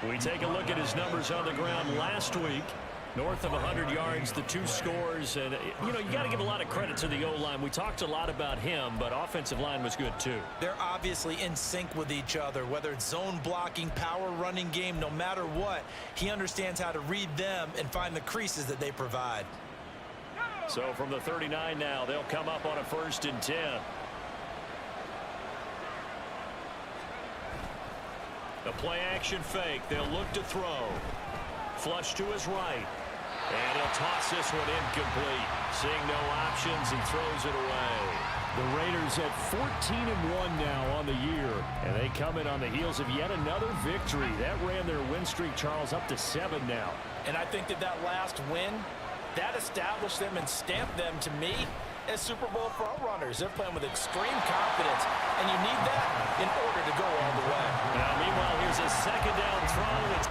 We take a look at his numbers on the ground last week. North of 100 yards, the 2 scores. And, you know, you got to give a lot of credit to the O-line. We talked a lot about him, but offensive line was good, too. They're obviously in sync with each other, whether it's zone blocking, power running game, no matter what. He understands how to read them and find the creases that they provide. So from the 39 now, they'll come up on a 1st and 10. A play-action fake. They'll look to throw. Flush to his right. And he'll toss this one incomplete. Seeing no options, he throws it away. The Raiders at 14-1 now on the year. And they come in on the heels of yet another victory. That ran their win streak, Charles, up to 7 now. And I think that last win, that established them and stamped them, to me, as Super Bowl frontrunners. They're playing with extreme confidence, and you need that in order to go all the way. Now, meanwhile, here's a 2nd down throw.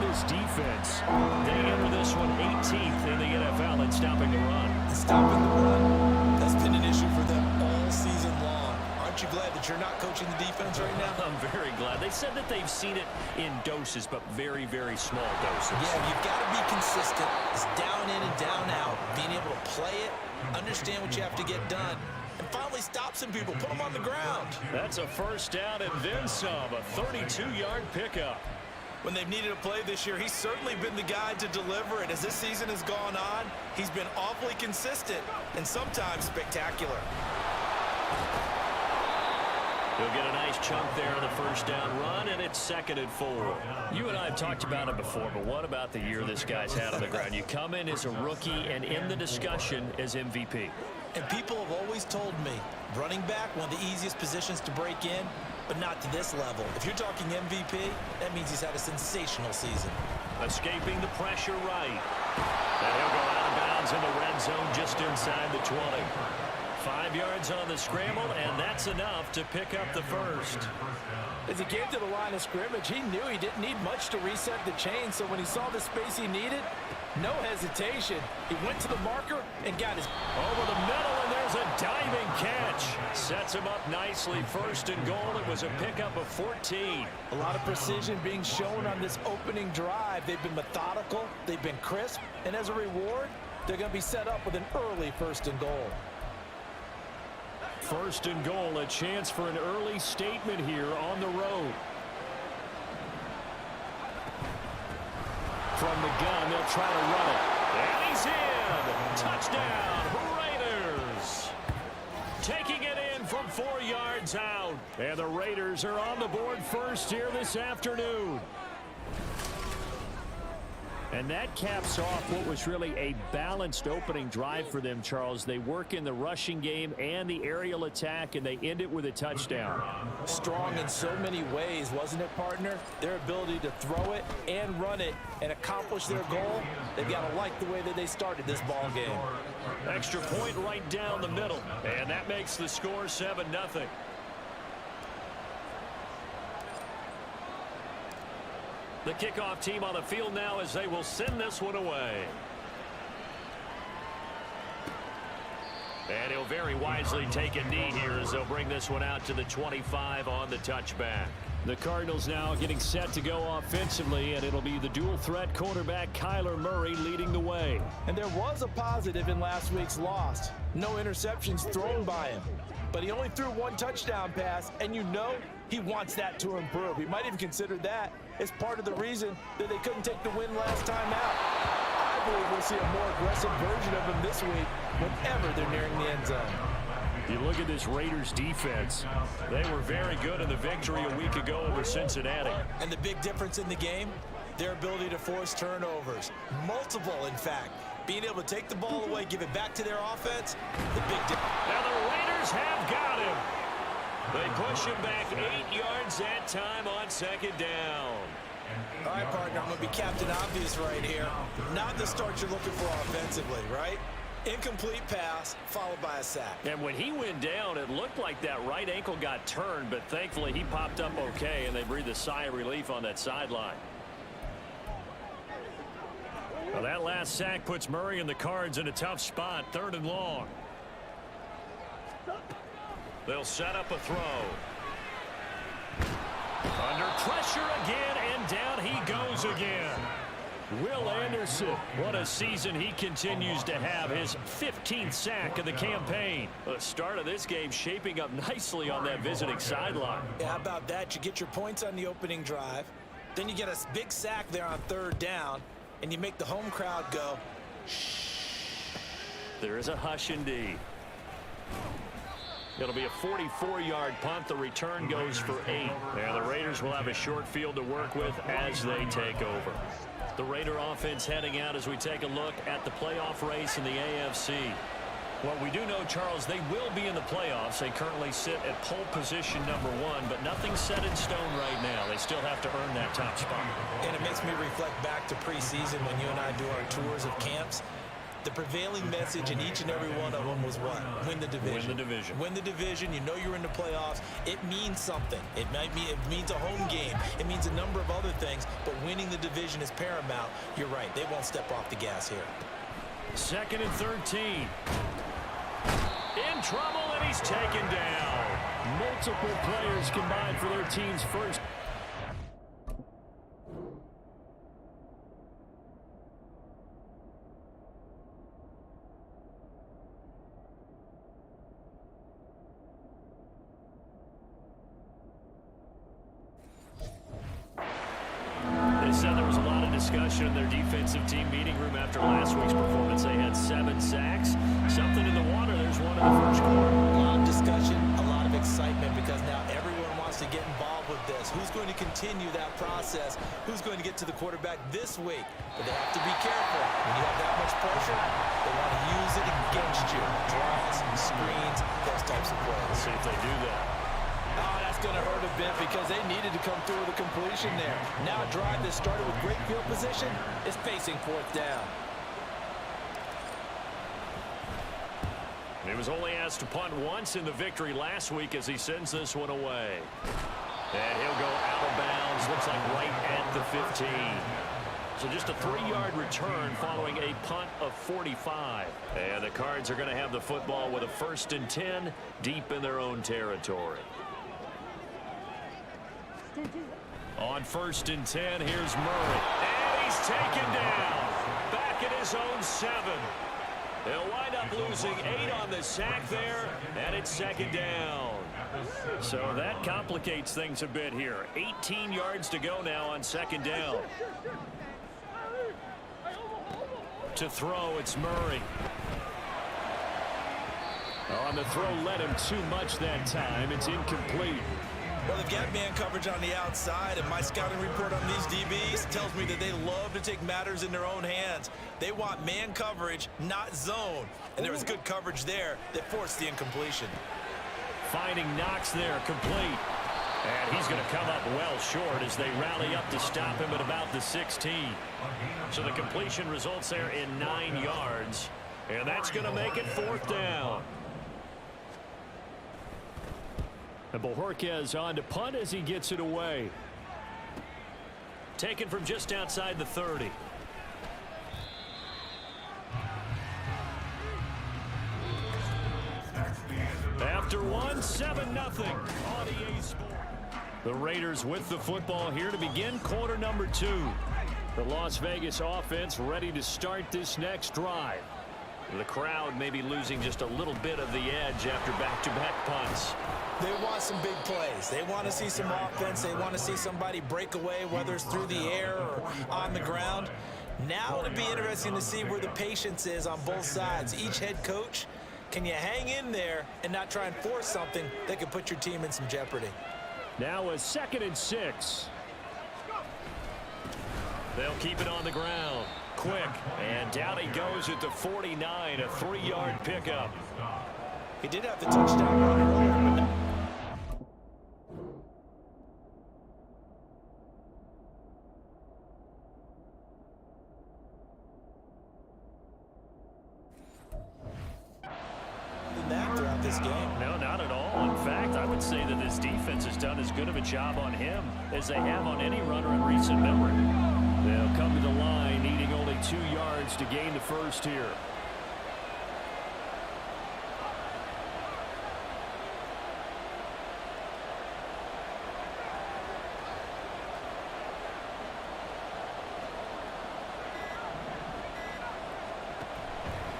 It's defense. They enter this one 18th in the NFL in stopping the run. Stopping the run, that's been an issue for them all season long. Aren't you glad that you're not coaching the defense right now? I'm very glad. They said that they've seen it in doses, but very, very small doses. Yeah, you've got to be consistent. It's down in and down out. Being able to play it, understand what you have to get done, and finally stop some people, put them on the ground. That's a 1st down and then some, a 32-yard pickup. When they've needed a play this year, he's certainly been the guy to deliver it. As this season has gone on, he's been awfully consistent and sometimes spectacular. He'll get a nice chunk there on the 1st down run, and it's 2nd and 4. You and I have talked about it before, but what about the year this guy's had on the ground? You come in as a rookie and in the discussion as MVP. And people have always told me, running back, one of the easiest positions to break in, but not to this level. If you're talking MVP, that means he's had a sensational season. Escaping the pressure right. And he'll go out of bounds in the red zone just inside the 20. 5 yards on the scramble, and that's enough to pick up the 1st. As he came to the line of scrimmage, he knew he didn't need much to reset the chain, so when he saw the space he needed, no hesitation. He went to the marker and got his... Over the middle, and there There's a diving catch. Sets him up nicely. First and goal. It was a pickup of 14. A lot of precision being shown on this opening drive. They've been methodical. They've been crisp. And as a reward, they're going to be set up with an early first and goal. First and goal. A chance for an early statement here on the road. From the gun, they'll try to run it. And he's in. Touchdown, Raiders. Taking it in from 4 yards out. And the Raiders are on the board first here this afternoon. And that caps off what was really a balanced opening drive for them, Charles. They work in the rushing game and the aerial attack, and they end it with a touchdown. Strong in so many ways, wasn't it, partner? Their ability to throw it and run it and accomplish their goal, they've got to like the way that they started this ball game. Extra point right down the middle, and that makes the score 7-0. The kickoff team on the field now as they will send this one away. And he'll very wisely take a knee here as they'll bring this one out to the 25 on the touchback. The Cardinals now getting set to go offensively, and it'll be the dual threat quarterback Kyler Murray leading the way. And there was a positive in last week's loss. No interceptions thrown by him. But he only threw 1 touchdown pass, and you know he wants that to improve. He might even consider that as part of the reason that they couldn't take the win last time out. I believe we'll see a more aggressive version of him this week whenever they're nearing the end zone. You look at this Raiders defense. They were very good in the victory a week ago over Cincinnati. And the big difference in the game, their ability to force turnovers. Multiple, in fact. Being able to take the ball away, give it back to their offense, the big difference. Now the Raiders have got him. They push him back 8 yards that time on second down. All right, partner, I'm going to be Captain Obvious right here. Not the start you're looking for offensively, right? Incomplete pass, followed by a sack. And when he went down, it looked like that right ankle got turned, but thankfully he popped up okay, and they breathed a sigh of relief on that sideline. Well, that last sack puts Murray and the Cards in a tough spot, 3rd and long. They'll set up a throw. Under pressure again, and down he goes again. Will Anderson, what a season he continues to have. His 15th sack of the campaign. The start of this game shaping up nicely on that visiting sideline. Yeah, how about that? You get your points on the opening drive. Then you get a big sack there on 3rd down, and you make the home crowd go, shh. There is a hush indeed. It'll be a 44-yard punt. The return goes for 8. And the Raiders will have a short field to work with as they take over. The Raider offense heading out as we take a look at the playoff race in the AFC. Well, we do know, Charles, they will be in the playoffs. They currently sit at pole position #1, but nothing's set in stone right now. They still have to earn that top spot. And it makes me reflect back to preseason when you and I do our tours of camps. The prevailing message in each and every one of them was what? Win the division. Win the division. Win the division. You know you're in the playoffs. It means something. It means a home game. It means a number of other things, but winning the division is paramount. You're right. They won't step off the gas here. 2nd and 13. In trouble, and he's taken down. Multiple players combined for their team's first. Said there was a lot of discussion in their defensive team meeting room after last week's performance. They had 7 sacks. Something in the water. There's one in the first quarter. A lot of discussion, a lot of excitement, because now everyone wants to get involved with this. Who's going to continue that process? Who's going to get to the quarterback this week? But they have to be careful. When you have that much pressure, they want to use it against you. Draws, screens, those types of plays. Let's see if they do that. Oh, that's going to hurt a bit because they needed to come through with a completion there. Now a drive that started with great field position is facing 4th down. He was only asked to punt once in the victory last week as he sends this one away. And he'll go out of bounds. Looks like right at the 15. So just a 3-yard return following a punt of 45. And the Cards are going to have the football with a 1st and 10 deep in their own territory. On 1st and 10, here's Murray. And he's taken down. Back at his own 7. They'll wind up losing 8 on the sack there, and it's 2nd down. So that complicates things a bit here. 18 yards to go now on 2nd down. To throw, it's Murray. On the throw, led him too much that time. It's incomplete. Well, they've got man coverage on the outside, and my scouting report on these DBs tells me that they love to take matters in their own hands. They want man coverage, not zone. And there was good coverage there that forced the incompletion. Finding Knox there, complete. And he's going to come up well short as they rally up to stop him at about the 16. So the completion results there in 9 yards. And that's going to make it 4th down. And Bojorquez on to punt as he gets it away. Taken from just outside the 30. After 7-0 on EA Sports. The Raiders with the football here to begin quarter number 2. The Las Vegas offense ready to start this next drive. The crowd may be losing just a little bit of the edge after back-to-back punts. They want some big plays. They want to see some offense. They want to see somebody break away, whether it's through the air or on the ground. Now it'll be interesting to see where the patience is on both sides. Each head coach, can you hang in there and not try and force something that could put your team in some jeopardy? Now a 2nd and 6. They'll keep it on the ground. Quick, and down he goes at the 49, a 3-yard pickup. He did have the touchdown run earlier. Throughout this game. No, not at all. In fact, I would say that this defense has done as good of a job on him as they have on any runner in recent memory. They'll come to the line, needing only 2 yards to gain the first here.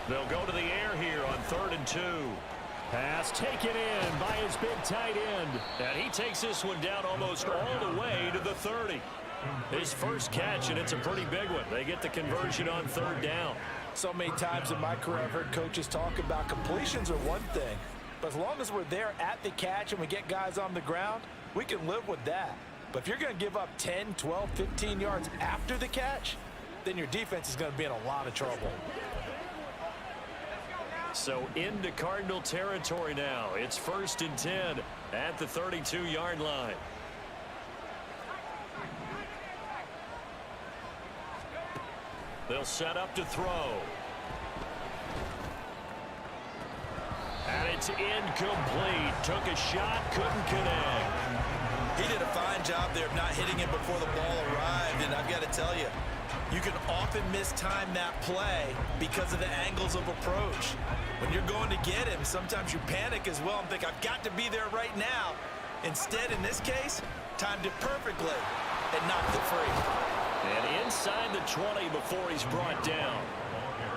They'll go to the air here on 3rd and 2. Pass taken in by his big tight end. And he takes this one down almost all the way to the 30. His first catch, and it's a pretty big one. They get the conversion on 3rd down. So many times in my career I've heard coaches talk about completions are one thing. But as long as we're there at the catch and we get guys on the ground, we can live with that. But if you're going to give up 10, 12, 15 yards after the catch, then your defense is going to be in a lot of trouble. So into Cardinal territory now. It's 1st and 10 at the 32-yard line. They'll set up to throw. And it's incomplete. Took a shot, couldn't connect. He did a fine job there of not hitting him before the ball arrived, and I've got to tell you, you can often mistime that play because of the angles of approach. When you're going to get him, sometimes you panic as well and think, I've got to be there right now. Instead, in this case, timed it perfectly and knocked it free. And inside the 20 before he's brought down.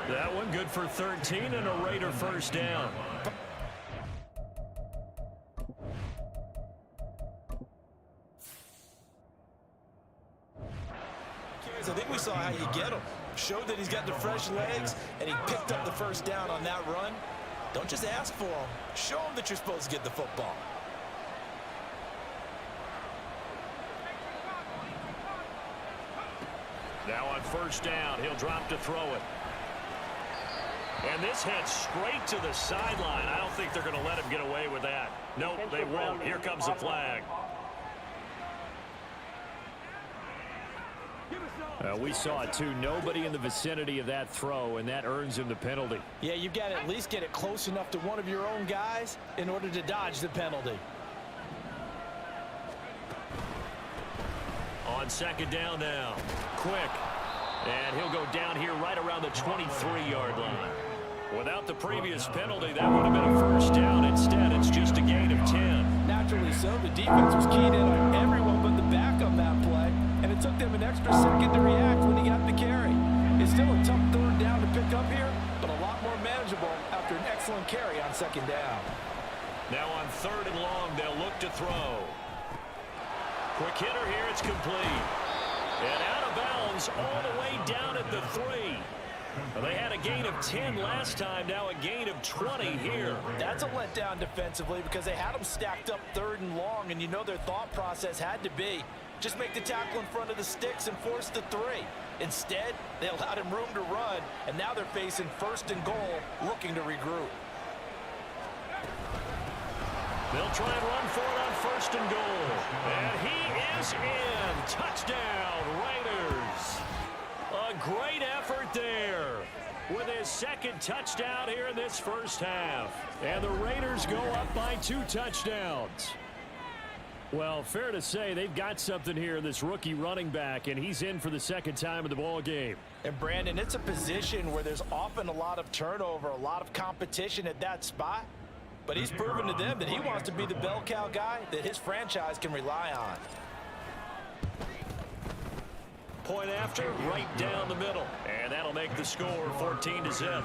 That one good for 13 and a Raider first down. I think we saw how you get him. Showed that he's got the fresh legs, and he picked up the first down on that run. Don't just ask for him. Show him that you're supposed to get the football. Now on first down, he'll drop to throw it. And this heads straight to the sideline. I don't think they're going to let him get away with that. Nope, they won't. Here comes the flag. We saw it too. Nobody in the vicinity of that throw, and that earns him the penalty. Yeah, you've got to at least get it close enough to one of your own guys in order to dodge the penalty. On second down now. Quick. And he'll go down here right around the 23-yard line. Without the previous penalty, that would have been a first down. Instead, it's just a gain of 10. Naturally so. The defense was keyed in on everyone but the back on that play, and it took them an extra second to react when he got the carry. It's still a tough third down to pick up here, but a lot more manageable after an excellent carry on second down. Now on 3rd and long, they'll look to throw. Quick hitter here, it's complete. And out of bounds all the way down at the 3. Well, they had a gain of 10 last time, now a gain of 20 here. That's a letdown defensively because they had them stacked up 3rd and long, and you know their thought process had to be just make the tackle in front of the sticks and force the 3. Instead, they allowed him room to run, and now they're facing 1st and goal, looking to regroup. They'll try and run for it on 1st and goal. And he is in. Touchdown, Raiders. A great effort there with his 2nd touchdown here in this first half. And the Raiders go up by 2 touchdowns. Well, fair to say they've got something here in this rookie running back, and he's in for the 2nd time of the ball game. And Brandon, it's a position where there's often a lot of turnover, a lot of competition at that spot. But he's proven to them that he wants to be the bell cow guy that his franchise can rely on. Point after, right down the middle. And that'll make the score 14-0.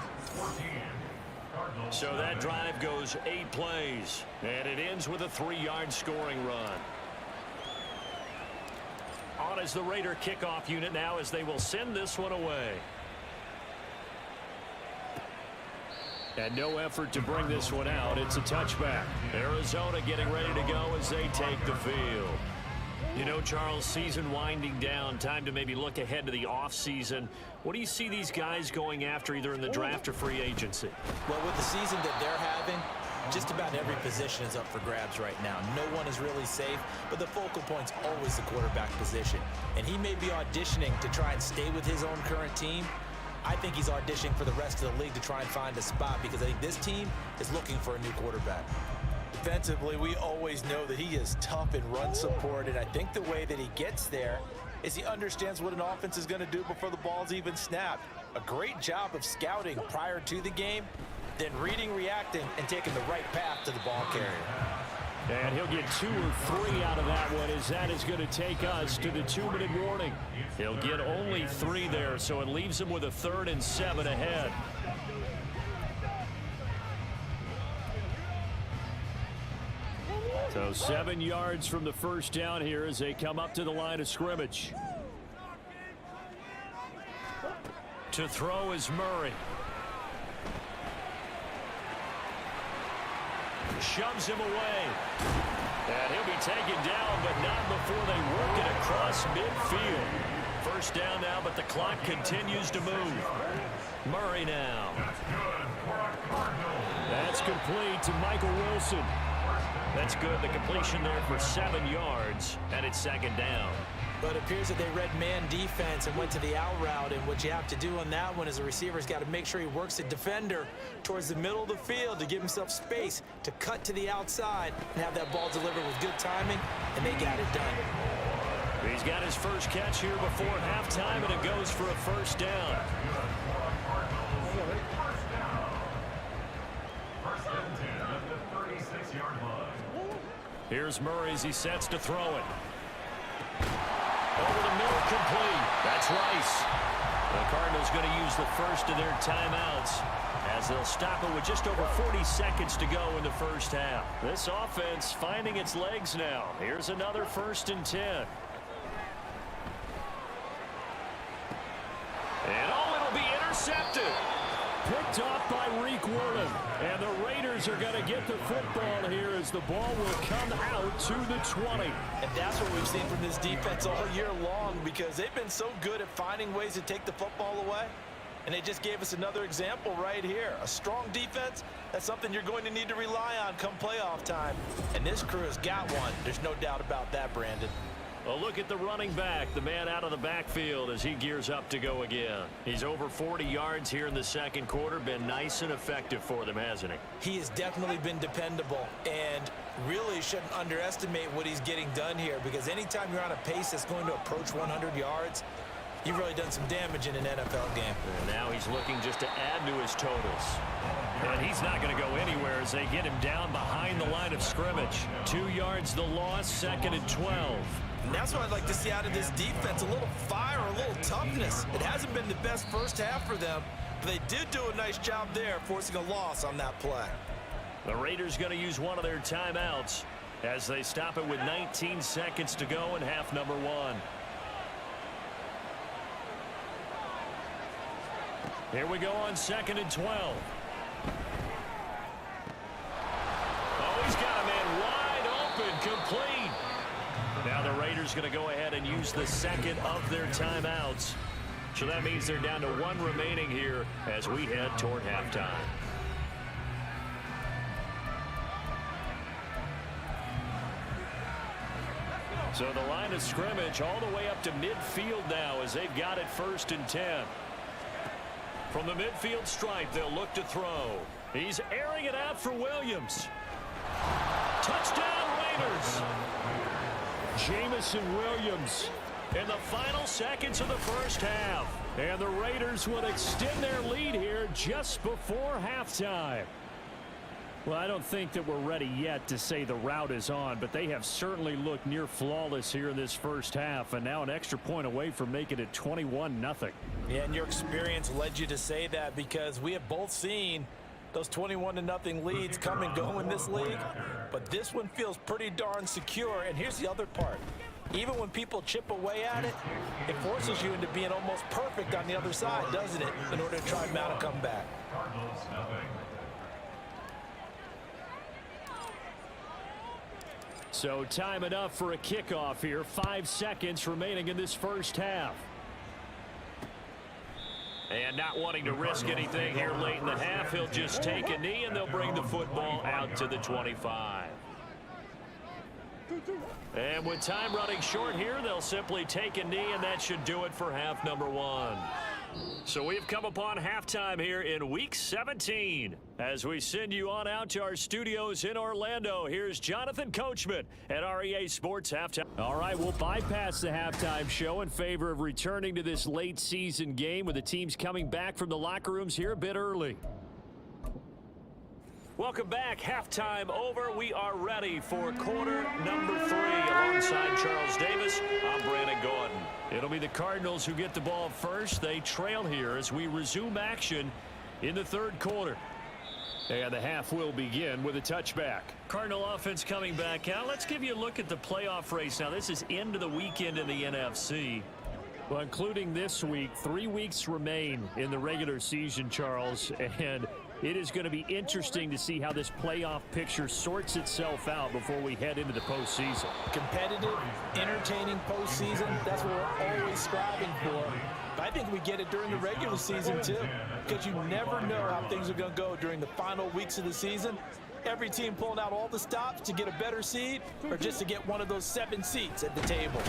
So that drive goes 8 plays. And it ends with a 3-yard scoring run. On is the Raider kickoff unit now as they will send this one away. And no effort to bring this one out. It's a touchback. Arizona getting ready to go as they take the field. You know, Charles, season winding down, time to maybe look ahead to the offseason. What do you see these guys going after either in the draft or free agency? Well, with the season that they're having, just about every position is up for grabs right now. No one is really safe, but the focal point's always the quarterback position. And he may be auditioning to try and stay with his own current team. I think he's auditioning for the rest of the league to try and find a spot because I think this team is looking for a new quarterback. Defensively, we always know that he is tough in run support, and I think the way that he gets there is he understands what an offense is going to do before the ball's even snapped. A great job of scouting prior to the game, then reading, reacting, and taking the right path to the ball carrier. And he'll get 2 or 3 out of that one as that is going to take us to the 2-minute warning. He'll get only 3 there, so it leaves him with a 3rd and 7 ahead. So 7 yards from the first down here as they come up to the line of scrimmage. To throw is Murray. Shoves him away. And he'll be taken down, but not before they work it across midfield. First down now, but the clock continues to move. Murray now. That's complete to Michael Wilson. That's good. The completion there for 7 yards, and it's 2nd down. But it appears that they read man defense and went to the out route, and what you have to do on that one is the receiver's got to make sure he works the defender towards the middle of the field to give himself space to cut to the outside and have that ball delivered with good timing, and they got it done. He's got his first catch here before halftime, and it goes for a first down. Here's Murray as he sets to throw it. Over the middle, complete. That's Rice. The Cardinals going to use the first of their timeouts as they'll stop it with just over 40 seconds to go in the first half. This offense finding its legs now. Here's another 1st and 10. And it'll be intercepted. Picked off by Reek Warden. And the Raiders are going to get the football here as the ball will come out to the 20. And that's what we've seen from this defense all year long because they've been so good at finding ways to take the football away. And they just gave us another example right here. A strong defense, that's something you're going to need to rely on come playoff time. And this crew has got one. There's no doubt about that, Brandon. Well, look at the running back, the man out of the backfield as he gears up to go again. He's over 40 yards here in the 2nd quarter. Been nice and effective for them, hasn't he? He has definitely been dependable and really shouldn't underestimate what he's getting done here because anytime you're on a pace that's going to approach 100 yards, You've really done some damage in an NFL game. And now he's looking just to add to his totals. And he's not going to go anywhere as they get him down behind the line of scrimmage. 2 yards the loss, 2nd and 12. And that's what I'd like to see out of this defense, a little fire, a little toughness. It hasn't been the best first half for them, but they did do a nice job there, forcing a loss on that play. The Raiders going to use one of their timeouts as they stop it with 19 seconds to go in half number 1. Here we go on 2nd and 12. Oh, he's got a man wide open, complete. Now the Raiders going to go ahead and use the second of their timeouts. So that means they're down to 1 remaining here as we head toward halftime. So the line of scrimmage all the way up to midfield now as they've got it 1st and 10. From the midfield stripe, they'll look to throw. He's airing it out for Williams. Touchdown, Raiders. Jamison Williams in the final seconds of the first half. And the Raiders will extend their lead here just before halftime. Well, I don't think that we're ready yet to say the route is on, but they have certainly looked near flawless here in this first half, and now an extra point away from making it 21-0. Yeah, and your experience led you to say that because we have both seen those 21-0 leads come and go in this league, but this one feels pretty darn secure. And here's the other part. Even when people chip away at it, it forces you into being almost perfect on the other side, doesn't it, in order to try and mount a comeback. So time enough for a kickoff here. 5 seconds remaining in this first half. And not wanting to risk anything here late in the half, he'll just take a knee and they'll bring the football out to the 25. And with time running short here, they'll simply take a knee, and that should do it for half number 1. So we've come upon halftime here in Week 17. As we send you on out to our studios in Orlando, here's Jonathan Coachman at REA Sports Halftime. All right, we'll bypass the halftime show in favor of returning to this late season game with the teams coming back from the locker rooms here a bit early. Welcome back. Halftime over. We are ready for quarter number 3. Alongside Charles Davis, I'm Brandon Gordon. It'll be the Cardinals who get the ball first. They trail here as we resume action in the third quarter. And the half will begin with a touchback. Cardinal offense coming back out. Let's give you a look at the playoff race. Now, this is into the weekend in the NFC. Well, including this week, 3 weeks remain in the regular season, Charles, and it is going to be interesting to see how this playoff picture sorts itself out before we head into the postseason. Competitive, entertaining postseason, that's what we're always striving for. But I think we get it during the regular season, too, because you never know how things are going to go during the final weeks of the season. Every team pulling out all the stops to get a better seed or just to get one of those 7 seats at the table.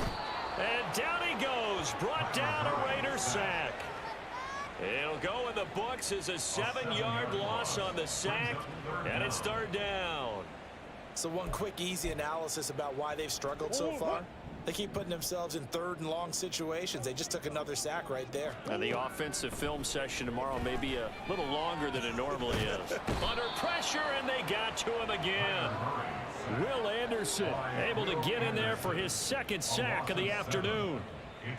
And down he goes, brought down a Raider sack. It'll go in the books as a 7-yard loss on the sack, and it's 3rd down. So one quick, easy analysis about why they've struggled so far. They keep putting themselves in 3rd and long situations. They just took another sack right there. And the offensive film session tomorrow may be a little longer than it normally is. Under pressure, and they got to him again. Will Anderson able to get in there for his 2nd sack of the afternoon.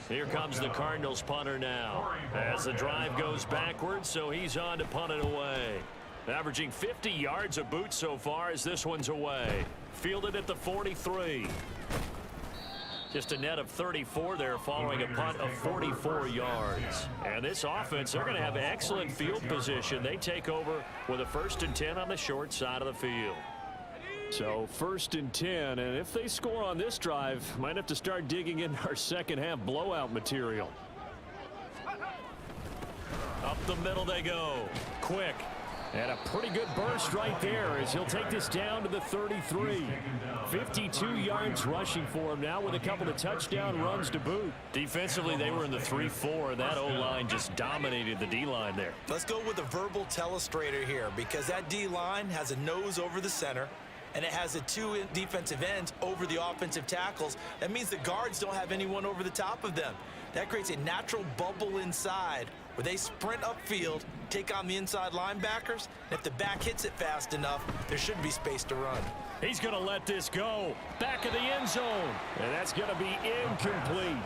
Here comes the Cardinals punter now as the drive goes backwards, so he's on to punt it away. Averaging 50 yards a boot so far as this one's away. Fielded at the 43. Just a net of 34 there following a punt of 44 yards. And this offense, they're going to have excellent field position. They take over with a 1st and 10 on the short side of the field. So 1st and 10, and if they score on this drive, might have to start digging in our second half blowout material. Up the middle they go. Quick. And a pretty good burst right there as he'll take this down to the 33. 52 yards rushing for him now with a couple of touchdown runs to boot. Defensively, they were in the 3-4, and that O-line just dominated the D-line there. Let's go with a verbal telestrator here because that D-line has a nose over the center, and it has the 2 defensive ends over the offensive tackles. That means the guards don't have anyone over the top of them. That creates a natural bubble inside where they sprint upfield, take on the inside linebackers, and if the back hits it fast enough, there should be space to run. He's going to let this go. Back of the end zone. And that's going to be incomplete.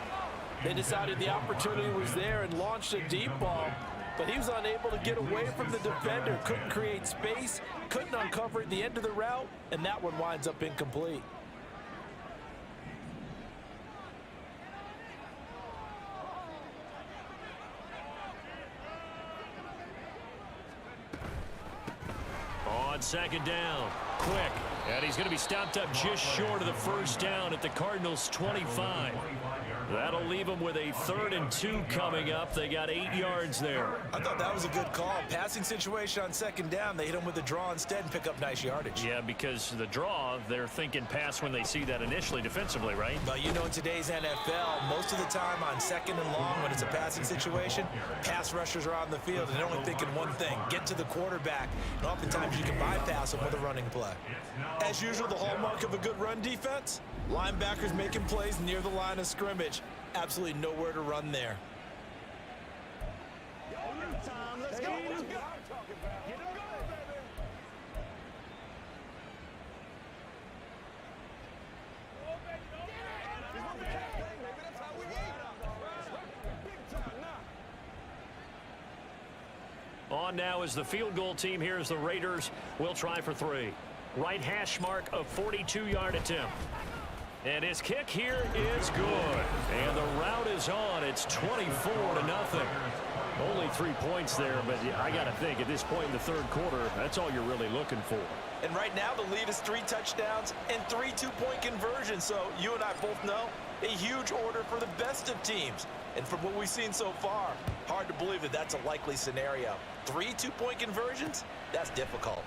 They decided the opportunity was there and launched a deep ball, but he was unable to get away from the defender, couldn't create space, couldn't uncover at the end of the route, and that one winds up incomplete. On second down, quick, and he's going to be stopped up just short of the first down at the Cardinals' 25. That'll leave them with a 3rd and 2 coming up. They got 8 yards there. I thought that was a good call. Passing situation on second down, they hit him with a draw instead and pick up nice yardage. Yeah, because the draw, they're thinking pass when they see that initially defensively, right? But you know, in today's NFL, most of the time on second and long, when it's a passing situation, pass rushers are on the field and they're only thinking one thing, get to the quarterback. And oftentimes you can bypass them with a running play. As usual, the hallmark of a good run defense, linebackers making plays near the line of scrimmage. Absolutely nowhere to run there. Let's go. On now is the field goal team. Here's the Raiders. We'll try for 3. Right hash mark of 42-yard attempt. And his kick here is good. And the route is on. It's 24-0. Only 3 points there, but I got to think at this point in the third quarter, that's all you're really looking for. And right now the lead is 3 touchdowns and 3 two-point conversions. So you and I both know a huge order for the best of teams. And from what we've seen so far, hard to believe that that's a likely scenario. 3 two-point conversions? That's difficult.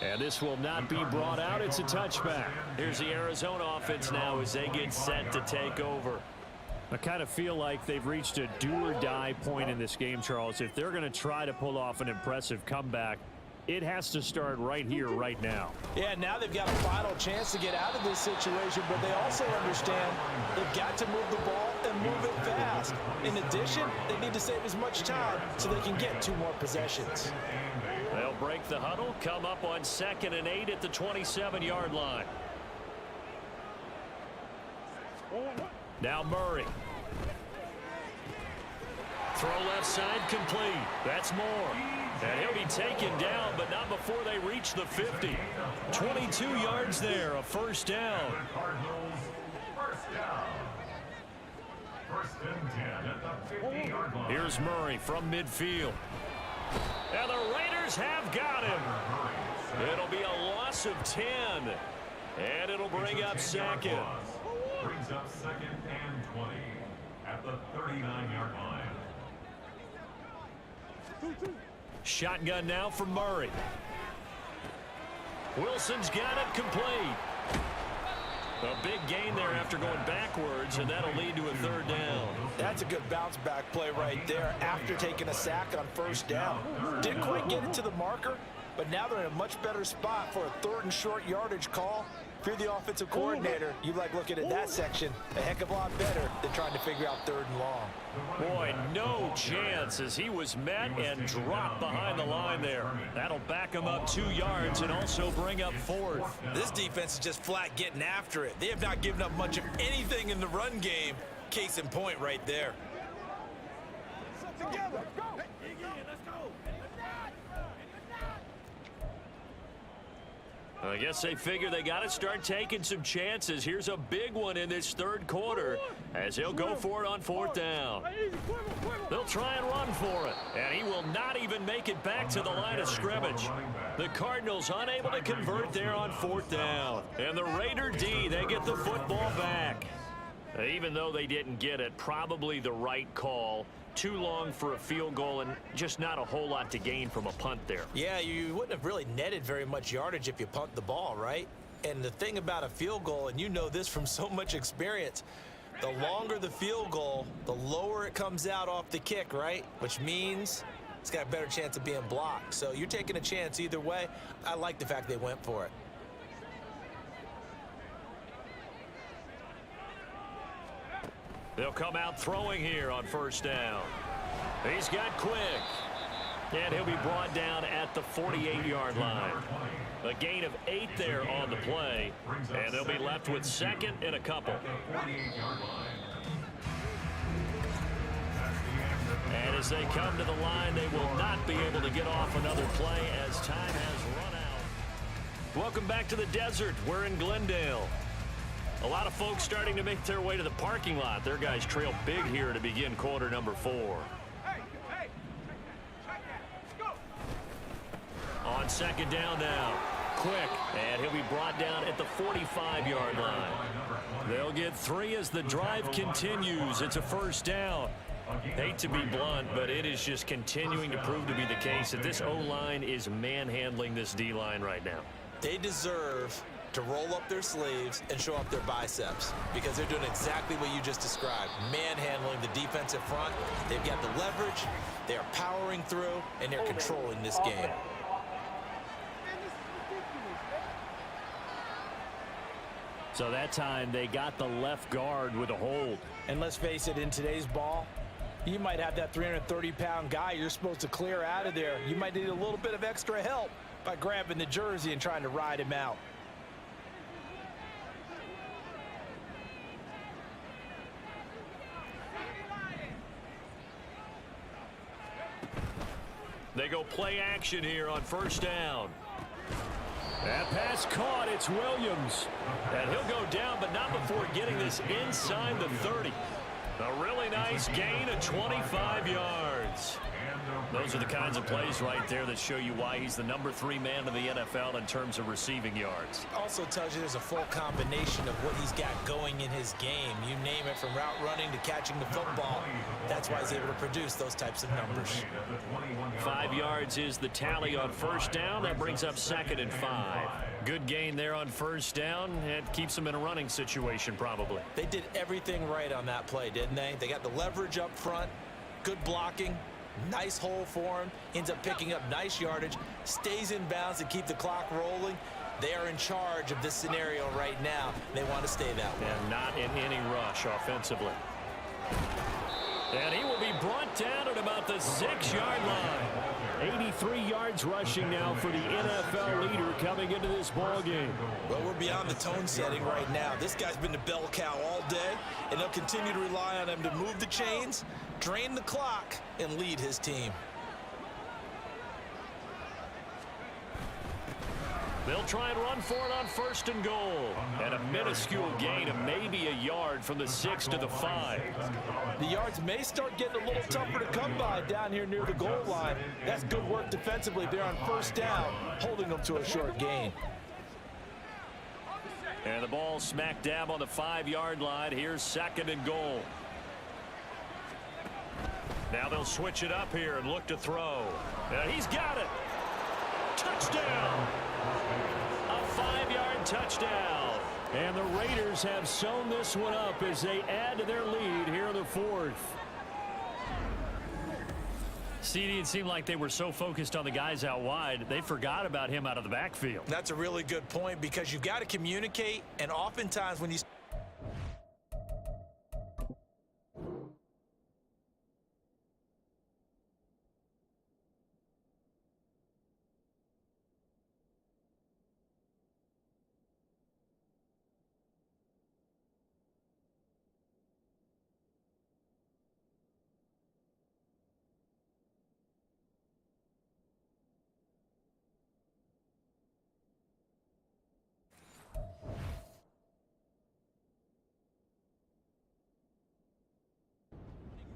And this will not be brought out. It's a touchback. Here's the Arizona offense now as they get set to take over. I kind of feel like they've reached a do-or-die point in this game, Charles. If they're going to try to pull off an impressive comeback, it has to start right here, right now. Yeah, now they've got a final chance to get out of this situation, but they also understand they've got to move the ball and move it fast. In addition, they need to save as much time so they can get 2 more possessions. They'll break the huddle, come up on 2nd and 8 at the 27-yard line. Now Murray. Throw left side complete. That's Moore. And he'll be taken down, but not before they reach the 50. 22 yards there, a first down. Here's Murray from midfield. And the Raiders have got him. It'll be a loss of 10. And it'll bring up 2nd. Brings up 2nd and 20 at the 39-yard line. Shotgun now from Murray. Wilson's got it complete. A big gain there after going backwards, and that'll lead to a 3rd down. That's a good bounce back play right there after taking a sack on first down. Didn't quite get it to the marker, but now they're in a much better spot for a 3rd and short yardage call. If you're the offensive coordinator, you like looking at that section a heck of a lot better than trying to figure out 3rd and long. Boy, no chance as he was met and dropped behind the line there. That'll back him up 2 yards and also bring up 4th. This defense is just flat getting after it. They have not given up much of anything in the run game. Case in point right there. Together. Let's go. I guess they figure they got to start taking some chances. Here's a big one in this 3rd quarter as he'll go for it on 4th down. They'll try and run for it, and he will not even make it back to the line of scrimmage. The Cardinals unable to convert there on 4th down. And the Raider D, they get the football back. Even though they didn't get it, probably the right call. Too long for a field goal and just not a whole lot to gain from a punt there. Yeah, you wouldn't have really netted very much yardage if you punt the ball, right? And the thing about a field goal, and you know this from so much experience, the longer the field goal, the lower it comes out off the kick, right? Which means it's got a better chance of being blocked. So you're taking a chance either way. I like the fact they went for it. They'll come out throwing here on first down. He's got Quick. And he'll be brought down at the 48-yard line. A gain of 8 there on the play. And they'll be left with second and a couple. And as they come to the line, they will not be able to get off another play as time has run out. Welcome back to the desert. We're in Glendale. A lot of folks starting to make their way to the parking lot. Their guys trail big here to begin quarter number 4. On second down now. Quick. And he'll be brought down at the 45-yard line. They'll get 3 as the drive continues. It's a first down. Hate to be blunt, but it is just continuing to prove to be the case that this O-line is manhandling this D-line right now. They deserve to roll up their sleeves and show up their biceps because they're doing exactly what you just described, manhandling the defensive front. They've got the leverage, they are powering through, and they're controlling this game. So that time they got the left guard with a hold. And let's face it, in today's ball, you might have that 330-pound guy you're supposed to clear out of there. You might need a little bit of extra help by grabbing the jersey and trying to ride him out. They go play action here on first down. That pass caught. It's Williams. And he'll go down, but not before getting this inside the 30. A really nice gain of 25 yards. Those are the kinds of plays right there that show you why he's the number 3 man in the NFL in terms of receiving yards. Also tells you there's a full combination of what he's got going in his game. You name it, from route running to catching the football. That's why he's able to produce those types of numbers. 5 yards is the tally on first down. That brings up second and 5. Good gain there on first down. It keeps them in a running situation probably. They did everything right on that play, didn't they? They got the leverage up front, good blocking, nice hole for him, ends up picking up nice yardage, stays in bounds to keep the clock rolling. They are in charge of this scenario right now. They want to stay that way. And not in any rush offensively. And he will be brought down at about the 6-yard line. 83 yards rushing now for the NFL leader coming into this ball game. Well, we're beyond the tone setting right now. This guy's been the bell cow all day, and they'll continue to rely on him to move the chains, drain the clock, and lead his team. They'll try and run for it on first and goal. And a minuscule gain of maybe a yard from the 6 to the 5. The yards may start getting a little tougher to come by down here near the goal line. That's good work defensively there on first down, holding them to a short gain. And the ball smack dab on the 5-yard line. Here's second and goal. Now they'll switch it up here and look to throw. And he's got it. Touchdown. A 5-yard touchdown. And the Raiders have sewn this one up as they add to their lead here in the 4th. CD, it seemed like they were so focused on the guys out wide, they forgot about him out of the backfield. That's a really good point because you've got to communicate, and oftentimes when you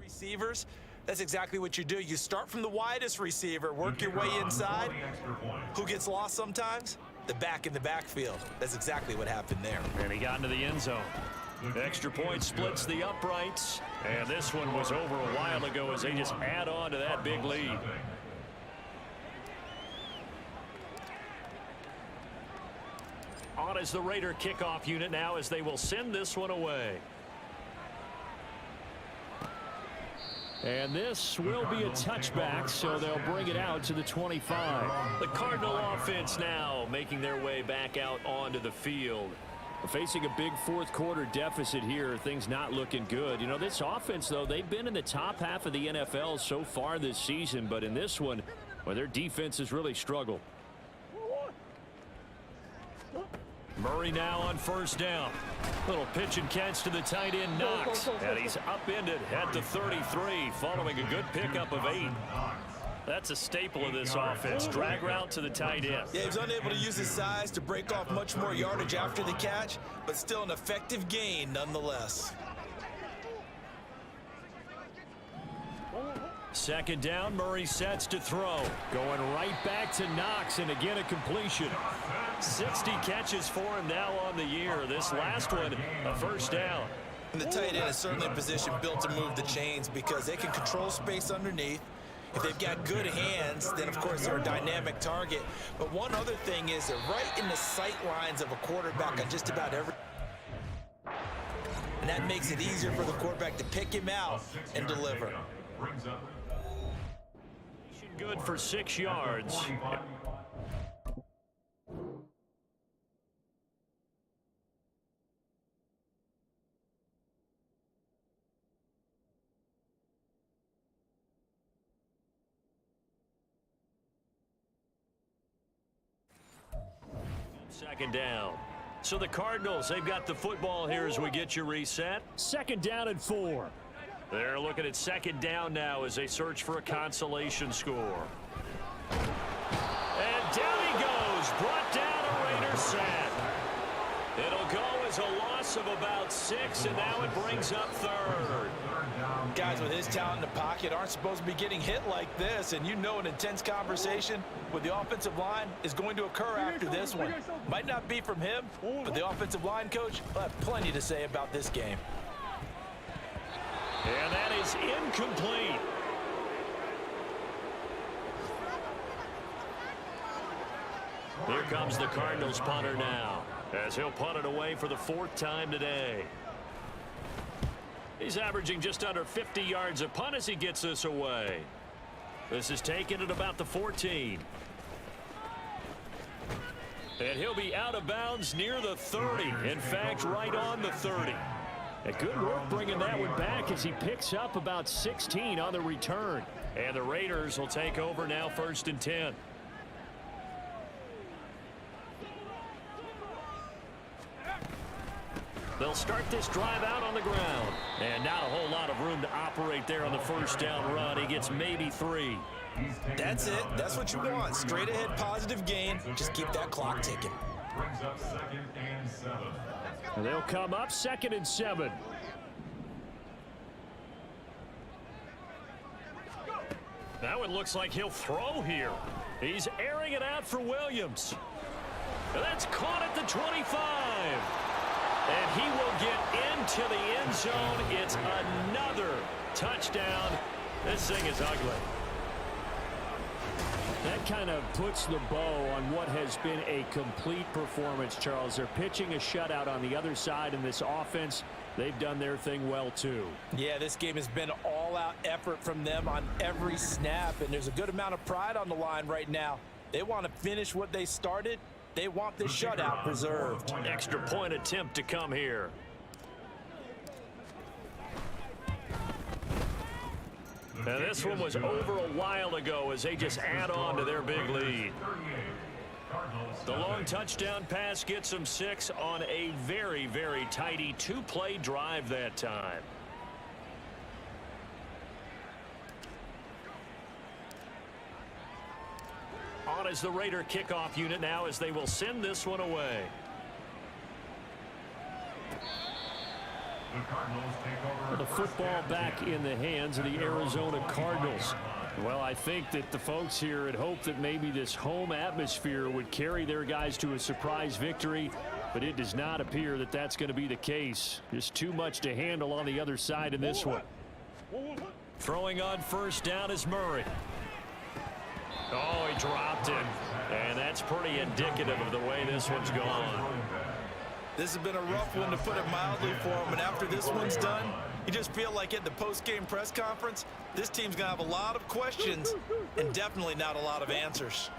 receivers, that's exactly what you do. You start from the widest receiver, work your way inside. Who gets lost sometimes? The back in the backfield. That's exactly what happened there. And he got into the end zone. Extra point splits the uprights. And this one was over a while ago as they just add on to that big lead. On is the Raider kickoff unit now as they will send this one away. And this will be a touchback, so they'll bring it out to the 25. The Cardinal offense now making their way back out onto the field. Facing a big fourth quarter deficit here, things not looking good. You know, this offense, though, they've been in the top half of the NFL so far this season, but in this one, well, their defense has really struggled. Murray now on first down. Little pitch and catch to the tight end, Knox. And he's upended at the 33 following a good pickup of 8. That's a staple of this offense. Drag route to the tight end. Yeah, he's unable to use his size to break off much more yardage after the catch, but still an effective gain nonetheless. Second down, Murray sets to throw. Going right back to Knox, and again a completion. 60 catches for him now on the year. This last one, a first down. And the tight end is certainly a position built to move the chains because they can control space underneath. If they've got good hands, then of course they're a dynamic target. But one other thing is they're right in the sight lines of a quarterback on just about every. And that makes it easier for the quarterback to pick him out and deliver. Good for 6 yards. Second down. So the Cardinals, they've got the football here as we get you reset. Second down and 4. They're looking at second down now as they search for a consolation score. And down he goes. Brought down a Raider sack. It'll go as a loss of about 6, and now it brings up third. Guys with his talent in the pocket aren't supposed to be getting hit like this, and you know an intense conversation with the offensive line is going to occur after this one. Might not be from him, but the offensive line coach will have plenty to say about this game. And that is incomplete. Here comes the Cardinals punter now, as he'll punt it away for the 4th time today. He's averaging just under 50 yards a punt as he gets this away. This is taken at about the 14. And he'll be out of bounds near the 30. In fact, right on the 30. A good work bringing that one back as he picks up about 16 on the return. And the Raiders will take over now, 1st and 10. They'll start this drive out on the ground. And not a whole lot of room to operate there on the first down run. He gets maybe 3. That's it. That's what you want. Straight ahead positive gain. Just keep that clock ticking. Brings up 2nd and 7. And they'll come up 2nd and 7. That one looks like he'll throw here. He's airing it out for Williams. And that's caught at the 25. And he will get into the end zone. It's another touchdown. This thing is ugly. That kind of puts the bow on what has been a complete performance, Charles. They're pitching a shutout on the other side in this offense. They've done their thing well, too. Yeah, this game has been all-out effort from them on every snap, and there's a good amount of pride on the line right now. They want to finish what they started. They want this shutout preserved. Extra point attempt to come here. Now this one was over a while ago as they just add on to their big lead. The long touchdown pass gets them 6 on a very, very tidy 2-play drive that time. On is the Raider kickoff unit now as they will send this one away. The football back in the hands of the Arizona Cardinals. Well, I think that the folks here had hoped that maybe this home atmosphere would carry their guys to a surprise victory, but it does not appear that that's going to be the case. Just too much to handle on the other side in this one. Throwing on first down is Murray. Oh, he dropped it. And that's pretty indicative of the way this one's gone. This has been a rough one, to put it mildly, for him. And after this one's done, you just feel like at the post-game press conference, this team's going to have a lot of questions and definitely not a lot of answers.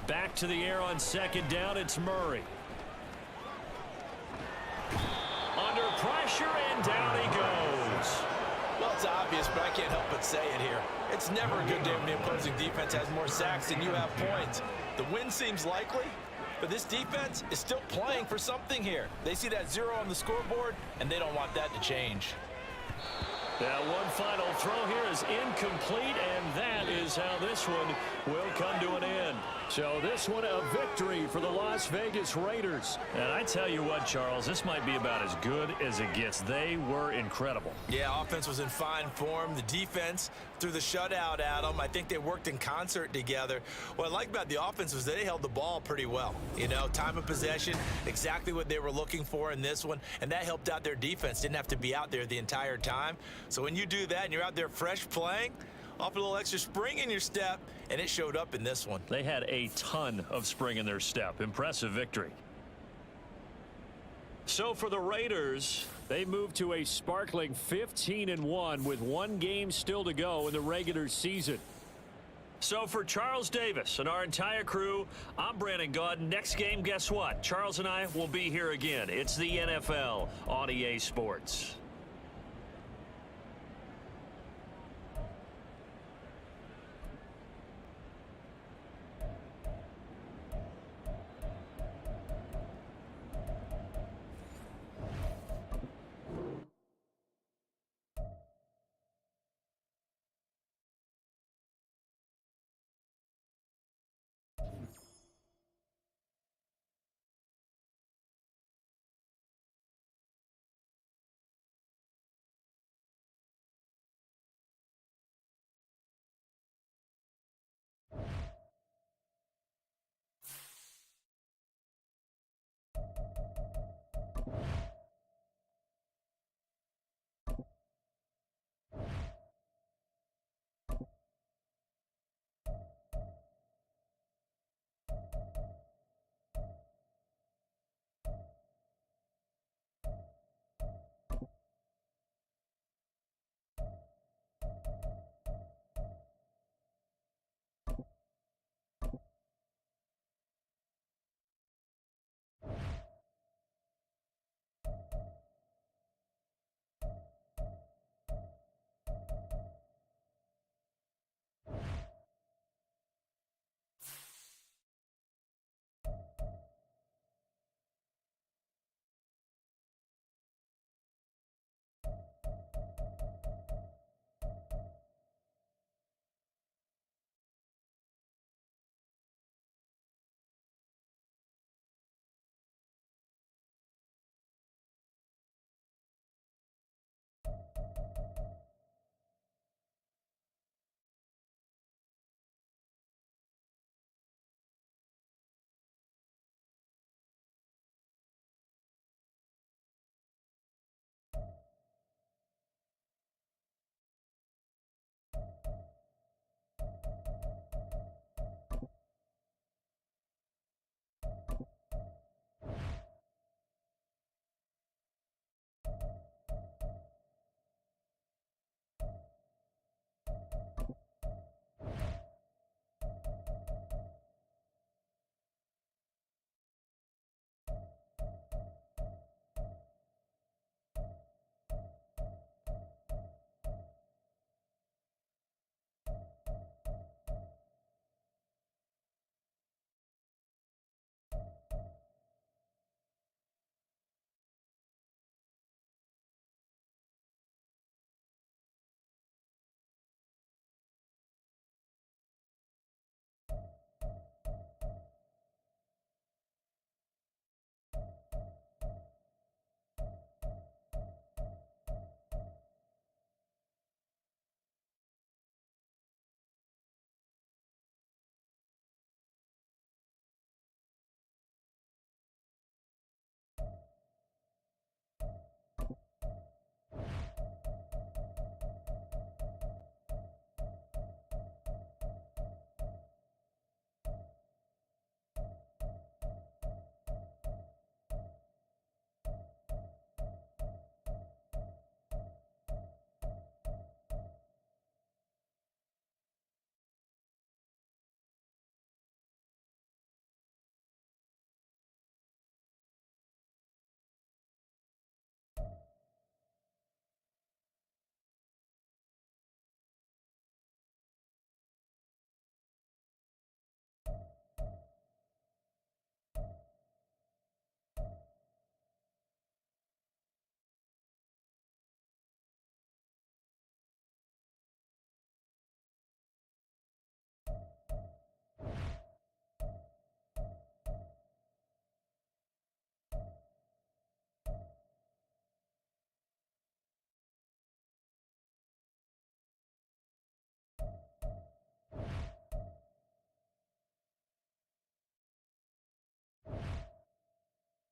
Back to the air on second down, it's Murray. pressure, and down he goes. Well, it's obvious, but I can't help but say it here. It's never a good day when the opposing defense has more sacks than you have points. The win seems likely, but this defense is still playing for something here. They see that 0 on the scoreboard, and they don't want that to change. That one final throw here is incomplete, and that is how this one will come to an end. So this one a victory for the Las Vegas Raiders. And I tell you what, Charles, this might be about as good as it gets. They were incredible. Yeah, offense was in fine form. The defense threw the shutout at them. I think they worked in concert together. What I like about the offense was they held the ball pretty well. You know, time of possession, exactly what they were looking for in this one, and that helped out their defense. Didn't have to be out there the entire time. So when you do that and you're out there fresh playing, off a little extra spring in your step, and it showed up in this one. They had a ton of spring in their step. Impressive victory. So for the Raiders, they moved to a sparkling 15-1 with one game still to go in the regular season. So for Charles Davis and our entire crew, I'm Brandon Gaudin. Next game, guess what? Charles and I will be here again. It's the NFL on EA Sports.